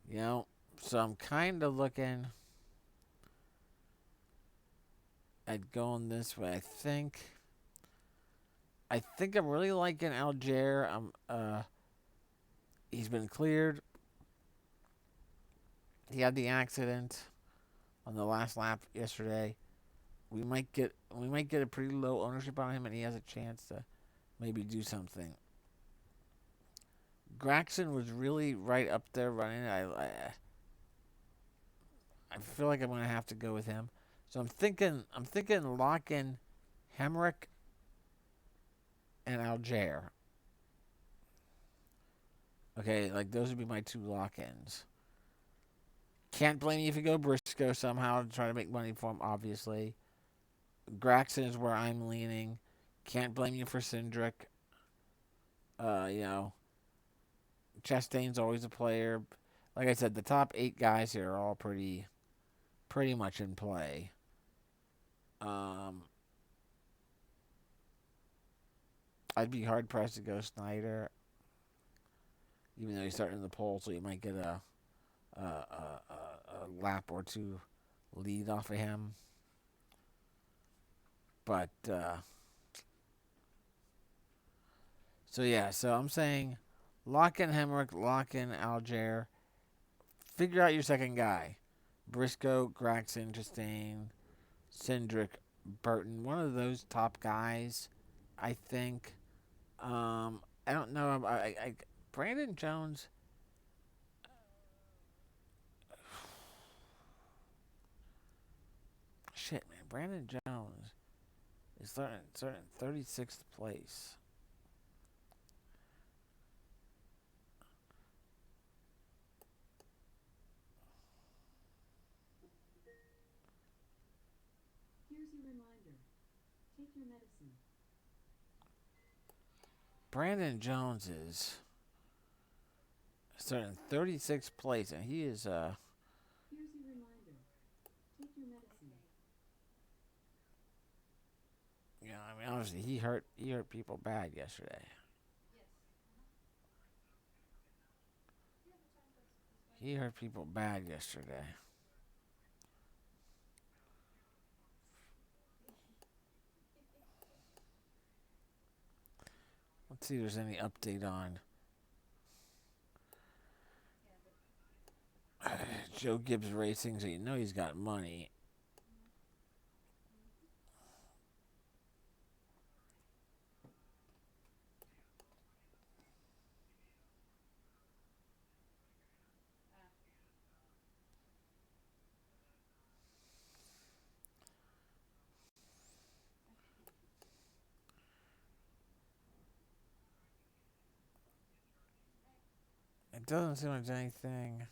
You know, so I'm kind of looking at going this way. I think I'm really liking Algier. He's been cleared. He had the accident on the last lap yesterday. We might get a pretty low ownership on him, and he has a chance to maybe do something. Gragson was really right up there running. I feel like I'm gonna have to go with him. So I'm thinking lock in Hemrick and Algier. Okay, like those would be my two lock-ins. Can't blame you if you go Briscoe somehow to try to make money for him. Obviously, Gragson is where I'm leaning. Can't blame you for Cindric. You know, Chastain's always a player. Like I said, the top 8 guys here are all pretty much in play. Um, I'd be hard pressed to go Snyder, even though he's starting in the pole, so you might get a lap or two lead off of him. But so yeah, so I'm saying lock in Hemrick, lock in Algier. Figure out your second guy: Briscoe, Gragson, Chastain, Cindric, Burton. One of those top guys, I think. I don't know. Brandon Jones. Shit, man. Brandon Jones is starting 36th place. Here's your reminder. Take your medicine. Brandon Jones is starting 36th place, and he is Here's your reminder. Take your medicine. I mean, honestly, he hurt people bad yesterday. He hurt people bad yesterday. Let's see if there's any update on Joe Gibbs Racing, so you know he's got money. doesn't seem like there's anything.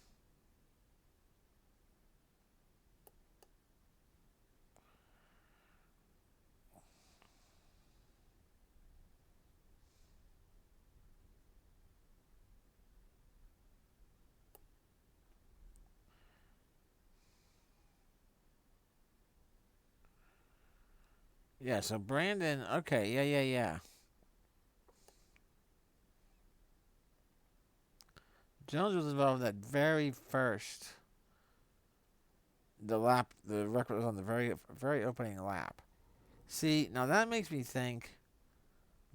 Yeah, so Brandon, okay, yeah. Jones was involved in that very first, the record was on the very opening lap. See, now that makes me think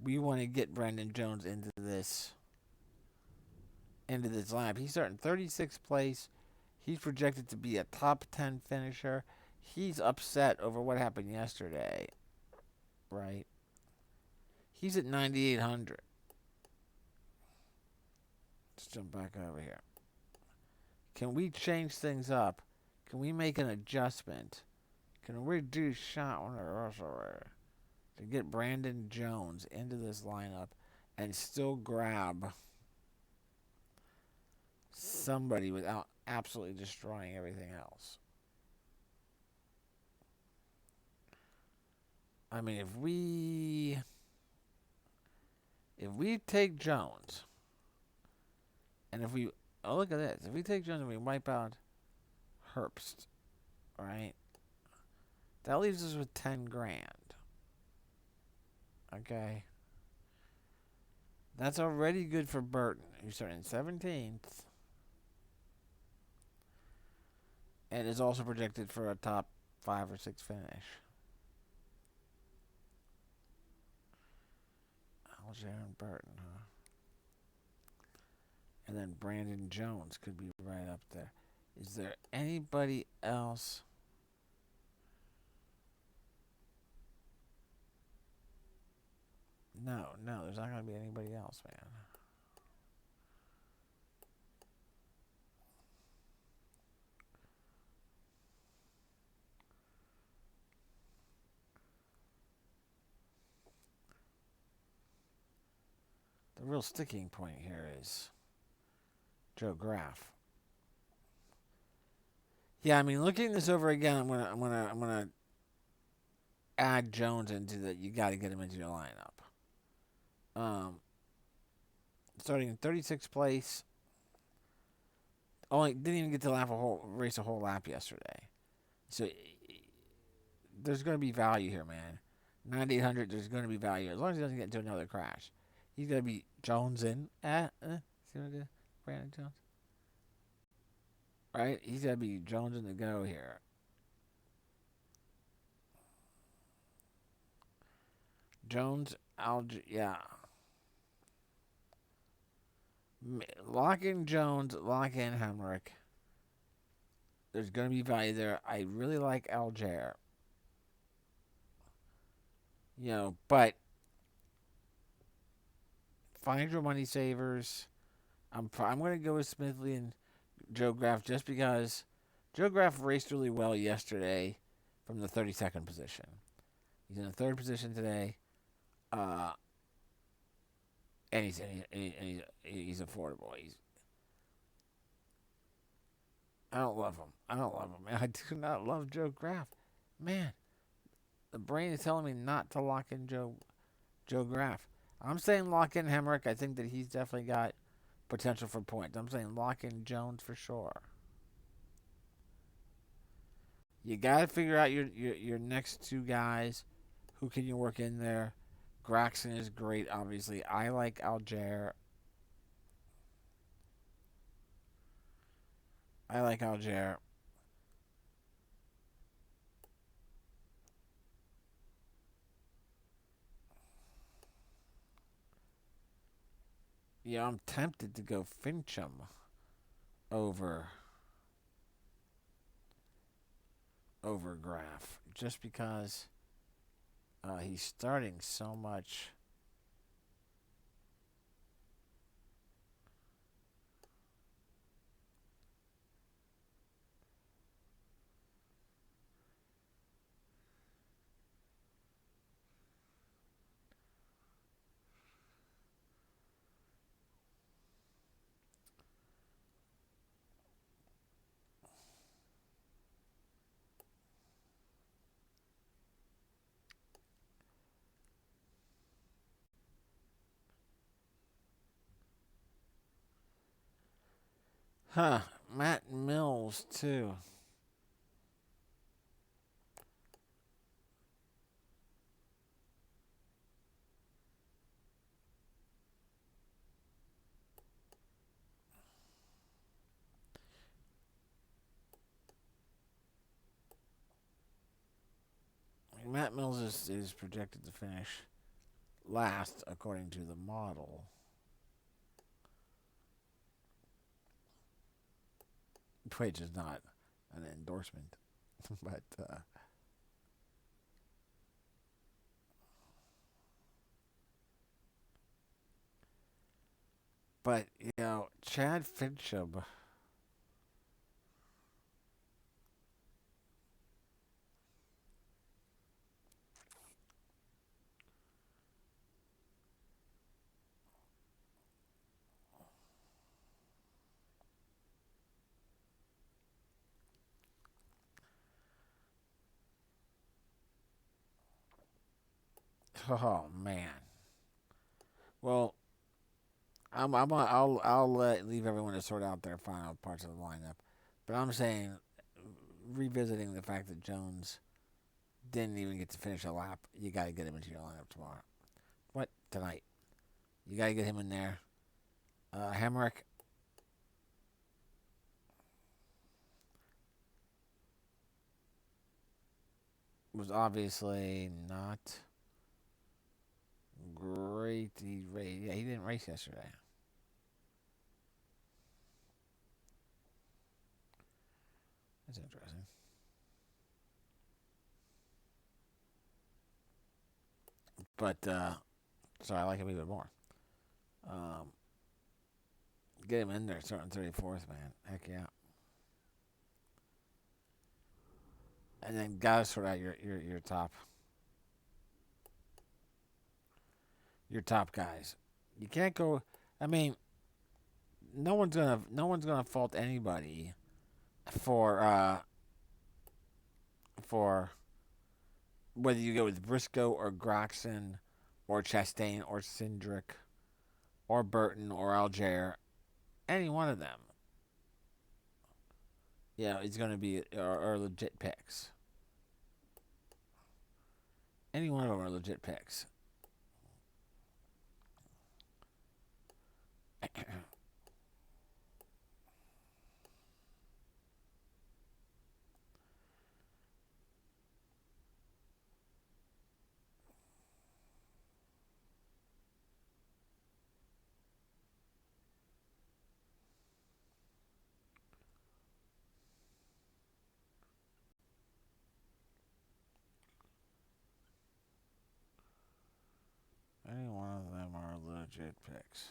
we want to get Brandon Jones into this lap. He's starting 36th place. He's projected to be a top 10 finisher. He's upset over what happened yesterday, right? He's at 9,800. Let's jump back over here. Can we change things up? Can we make an adjustment? Can we do shot to get Brandon Jones into this lineup and still grab somebody without absolutely destroying everything else? I mean, if we take Jones, and if we look at this, if we take Jones and we wipe out Herbst, right? That leaves us with 10 grand. Okay. That's already good for Burton, who's starting 17th. And is also projected for a top 5 or 6 finish. Aljaron Burton, huh? And then Brandon Jones could be right up there. Is there anybody else? No, there's not going to be anybody else, man. The real sticking point here is Joe Graf. Yeah, I mean, looking this over again, I'm gonna add Jones into that. You got to get him into your lineup. Starting in 36th place. Only didn't even get to race a whole lap yesterday. So there's going to be value here, man. 9,800. There's going to be value as long as he doesn't get into another crash. He's going to be Jones in. See what I did? Brandon Jones. Right? He's got to be Jones in the go here. Jones, yeah. Lock in Jones, lock in Hemrick. There's going to be value there. I really like Alger. But find your money savers. I'm going to go with Smithley and Joe Graf just because Joe Graf raced really well yesterday from the 32nd position. He's in the 3rd position today. And he's affordable. I don't love him. Man. I do not love Joe Graf. Man, the brain is telling me not to lock in Joe Graf. I'm saying lock in Hemrick. I think that he's definitely got potential for points. I'm saying lock in Jones for sure. You got to figure out your next 2 guys. Who can you work in there? Graxon is great, obviously. I like Alger. Yeah, I'm tempted to go Fincham over Graf just because he's starting so much. Huh. Matt Mills, too. Matt Mills is projected to finish last according to the model, which is not an endorsement, but Chad Fincham. Oh man. Well, I'll leave everyone to sort out their final parts of the lineup, but I'm saying revisiting the fact that Jones didn't even get to finish a lap, you got to get him into your lineup tomorrow. What tonight? You got to get him in there. Hemrick was obviously not great. He didn't race yesterday. That's interesting. But so I like him even more. Um, get him in there, starting 34th, man. Heck yeah. And then gotta sort out your top guys. You can't go. I mean, no one's gonna fault anybody for for whether you go with Briscoe or Groxon or Chastain or Cindric or Burton or Alger. Any one of them, it's going to be are legit picks. Any one of them are legit picks. Any one of them are legit picks.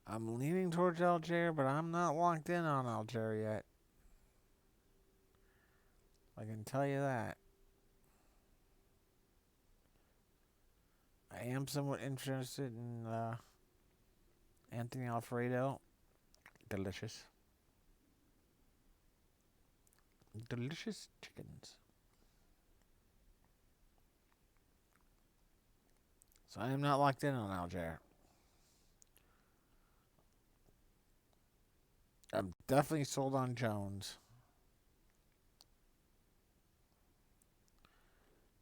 I'm leaning towards Alger, but I'm not locked in on Alger yet. I can tell you that. I am somewhat interested in Anthony Alfredo. Delicious. Delicious chickens. So I am not locked in on Alger. I'm definitely sold on Jones.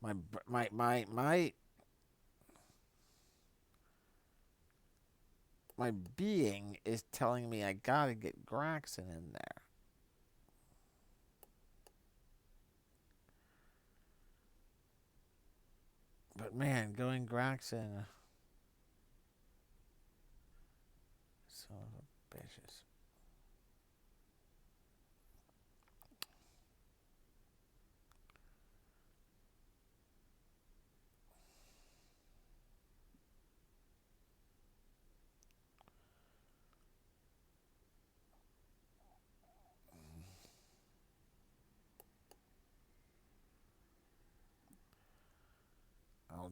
My my my my my being is telling me I gotta get Graxon in there. But man, going Graxon, son of a bitches.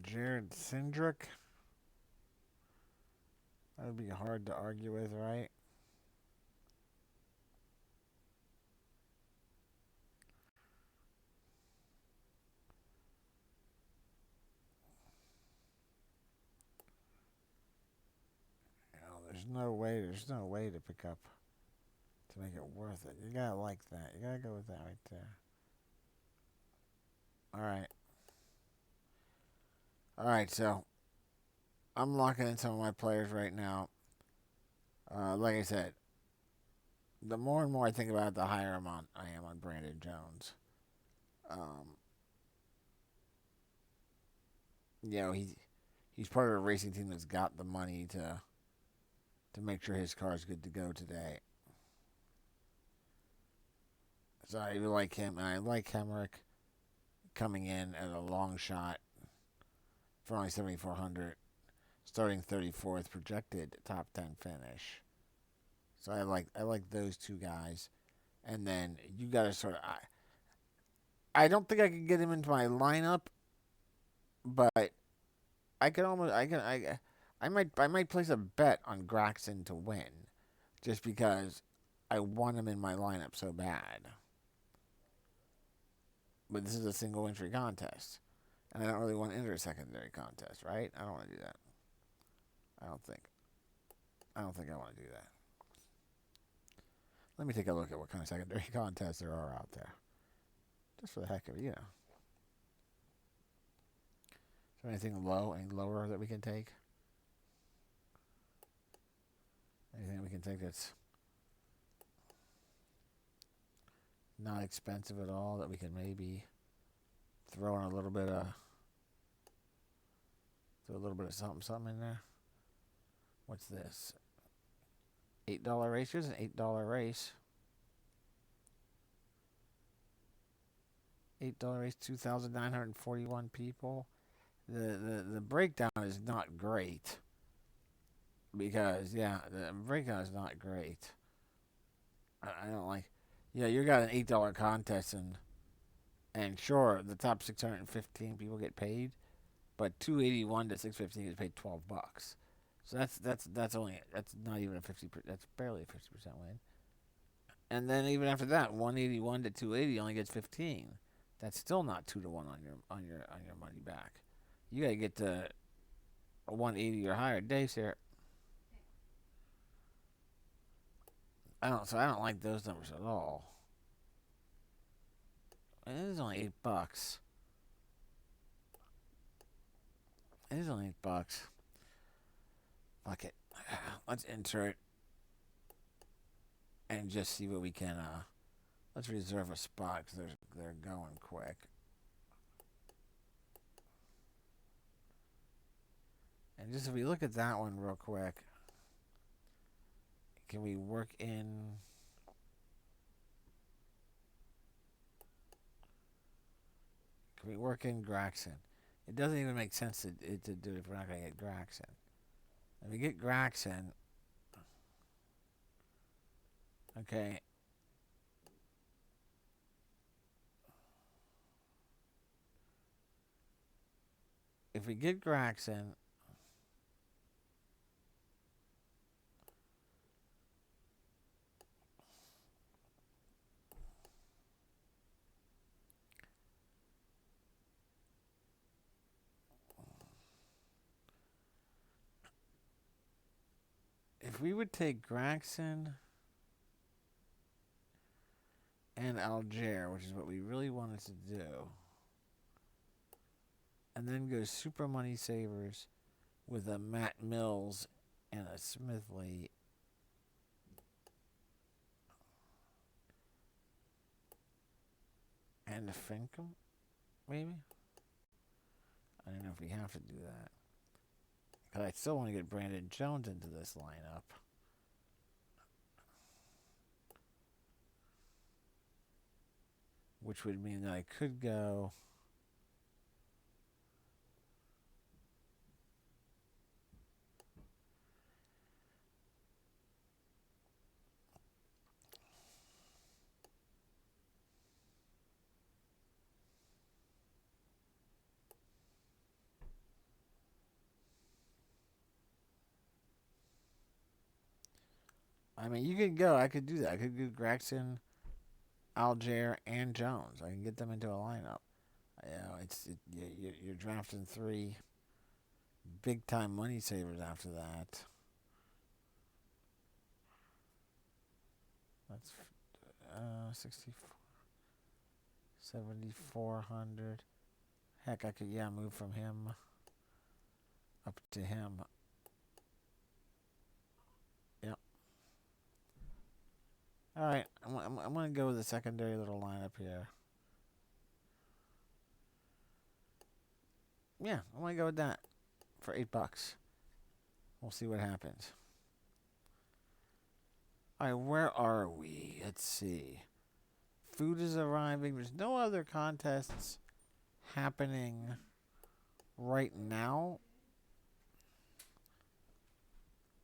Jared Sindrick. That would be hard to argue with, right? There's no way to pick up to make it worth it. You gotta like that. You gotta go with that right there. All right. So I'm locking in some of my players right now. Like I said, the more and more I think about it, the higher I am on Brandon Jones. Um, you know, he's part of a racing team that's got the money to make sure his car's good to go today. So I like him, and I like Hemrick coming in at a long shot for only 7,400, starting 34th, projected top 10 finish. So I like those two guys, and then you got to sort of. I don't think I can get him into my lineup, but I could almost I might place a bet on Graxon to win, just because I want him in my lineup so bad. But this is a single entry contest, and I don't really want to enter a secondary contest, right? I don't want to do that. I don't think. I don't think I want to do that. Let me take a look at what kind of secondary contests there are out there, just for the heck of it, Is there anything any lower that we can take? Anything we can take that's not expensive at all that we can maybe throw in a little bit of something in there? What's this? $8 race. Here's an $8 race. $8 race, 2,941 people. The breakdown is not great. Because the breakdown is not great. I don't like. Yeah, you got an $8 contest and sure the top 615 people get paid, but 281 to 615 is paid $12. So that's not even a 50. That's barely a 50% win. And then even after that, 181 to 280 only gets 15. That's still not 2-1 on your money back. You gotta get to a 180 or higher. Dave's here. I don't like those numbers at all. It is only $8. It is only $8. Fuck it. Let's enter it and just see what we can. Let's reserve a spot because they're going quick. And just if we look at that one real quick, can we work in? Can we work in Graxon? It doesn't even make sense to do it if we're not going to get Graxon. If we get Graxon, okay. If we get Graxon, if we would take Graxon and Algier, which is what we really wanted to do, and then go Super Money Savers with a Matt Mills and a Smithley. And a Finkum, maybe? I don't know if we have to do that. Because I still want to get Brandon Jones into this lineup. Which would mean that I could go. I mean, you could go. I could do that. I could do Gregson, Algier, and Jones. I can get them into a lineup. You're drafting three big time money savers after that. That's 64, 7,400. Heck, I could move from him up to him. Yep. All right, I'm gonna go with the secondary little lineup here. Yeah, I'm gonna go with that for $8. We'll see what happens. All right, where are we? Let's see. Food is arriving. There's no other contests happening right now.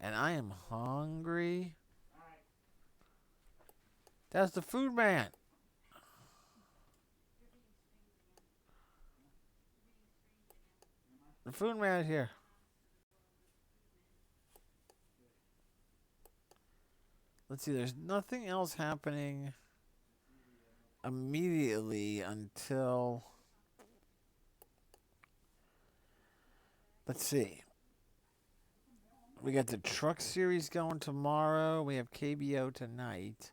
And I am hungry. That's the food man. The food man is here. Let's see, there's nothing else happening immediately until... Let's see. We got the truck series going tomorrow. We have KBO tonight.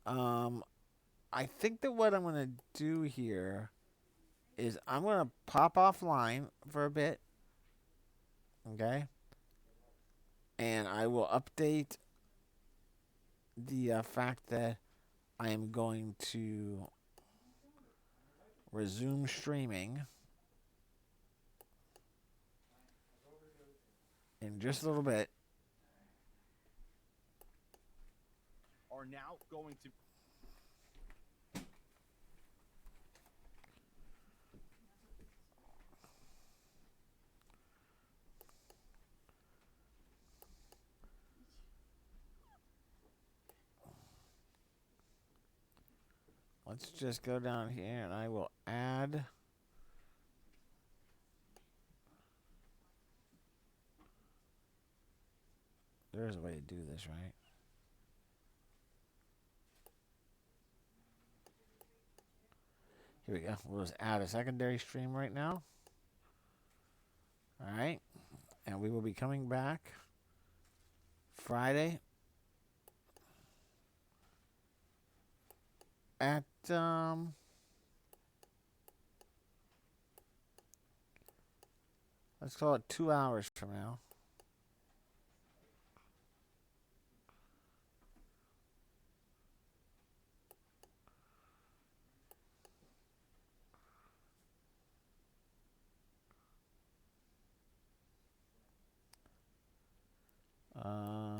I think that what I'm going to do here is I'm going to pop offline for a bit. Okay? And I will update the fact that I am going to resume streaming in just a little bit. Are now going to... Let's just go down here and I will add. There's a way to do this, right? Here we go. We'll just add a secondary stream right now. All right. And we will be coming back Friday at let's call it 2 hours from now.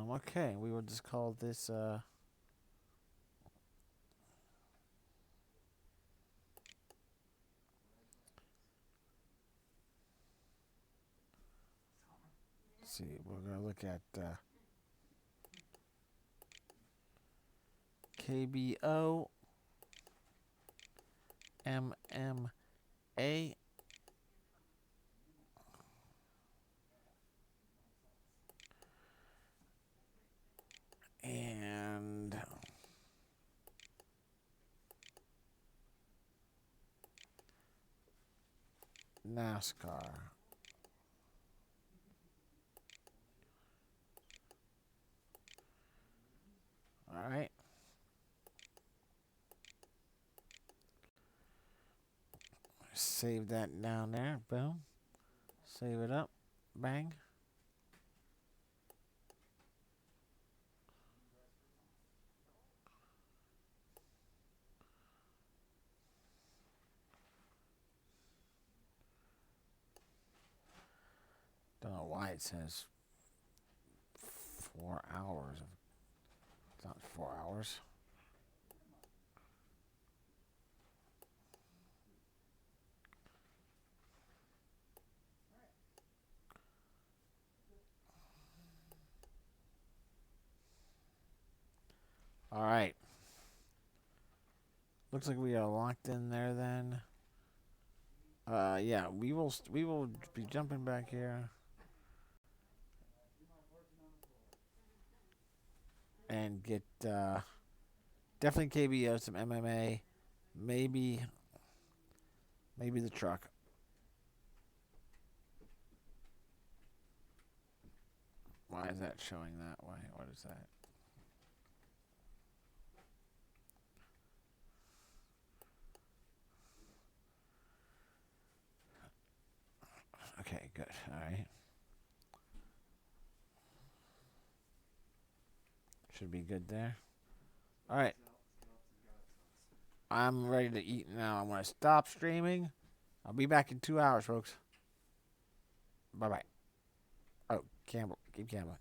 Okay, we will just call this let's see, we're gonna look at KBO MMA and NASCAR. All right. Save that down there. Boom. Save it up. Bang. Don't know why it says 4 hours. It's not 4 hours. All right. Looks like we are locked in there then. Yeah, we will be jumping back here. and get definitely KBO, some MMA, maybe the truck. Why is that showing that way? What is that? Okay, good. All right. Should be good there. All right. I'm ready to eat now. I'm going to stop streaming. I'll be back in 2 hours, folks. Bye-bye. Oh, Campbell. Keep Campbell.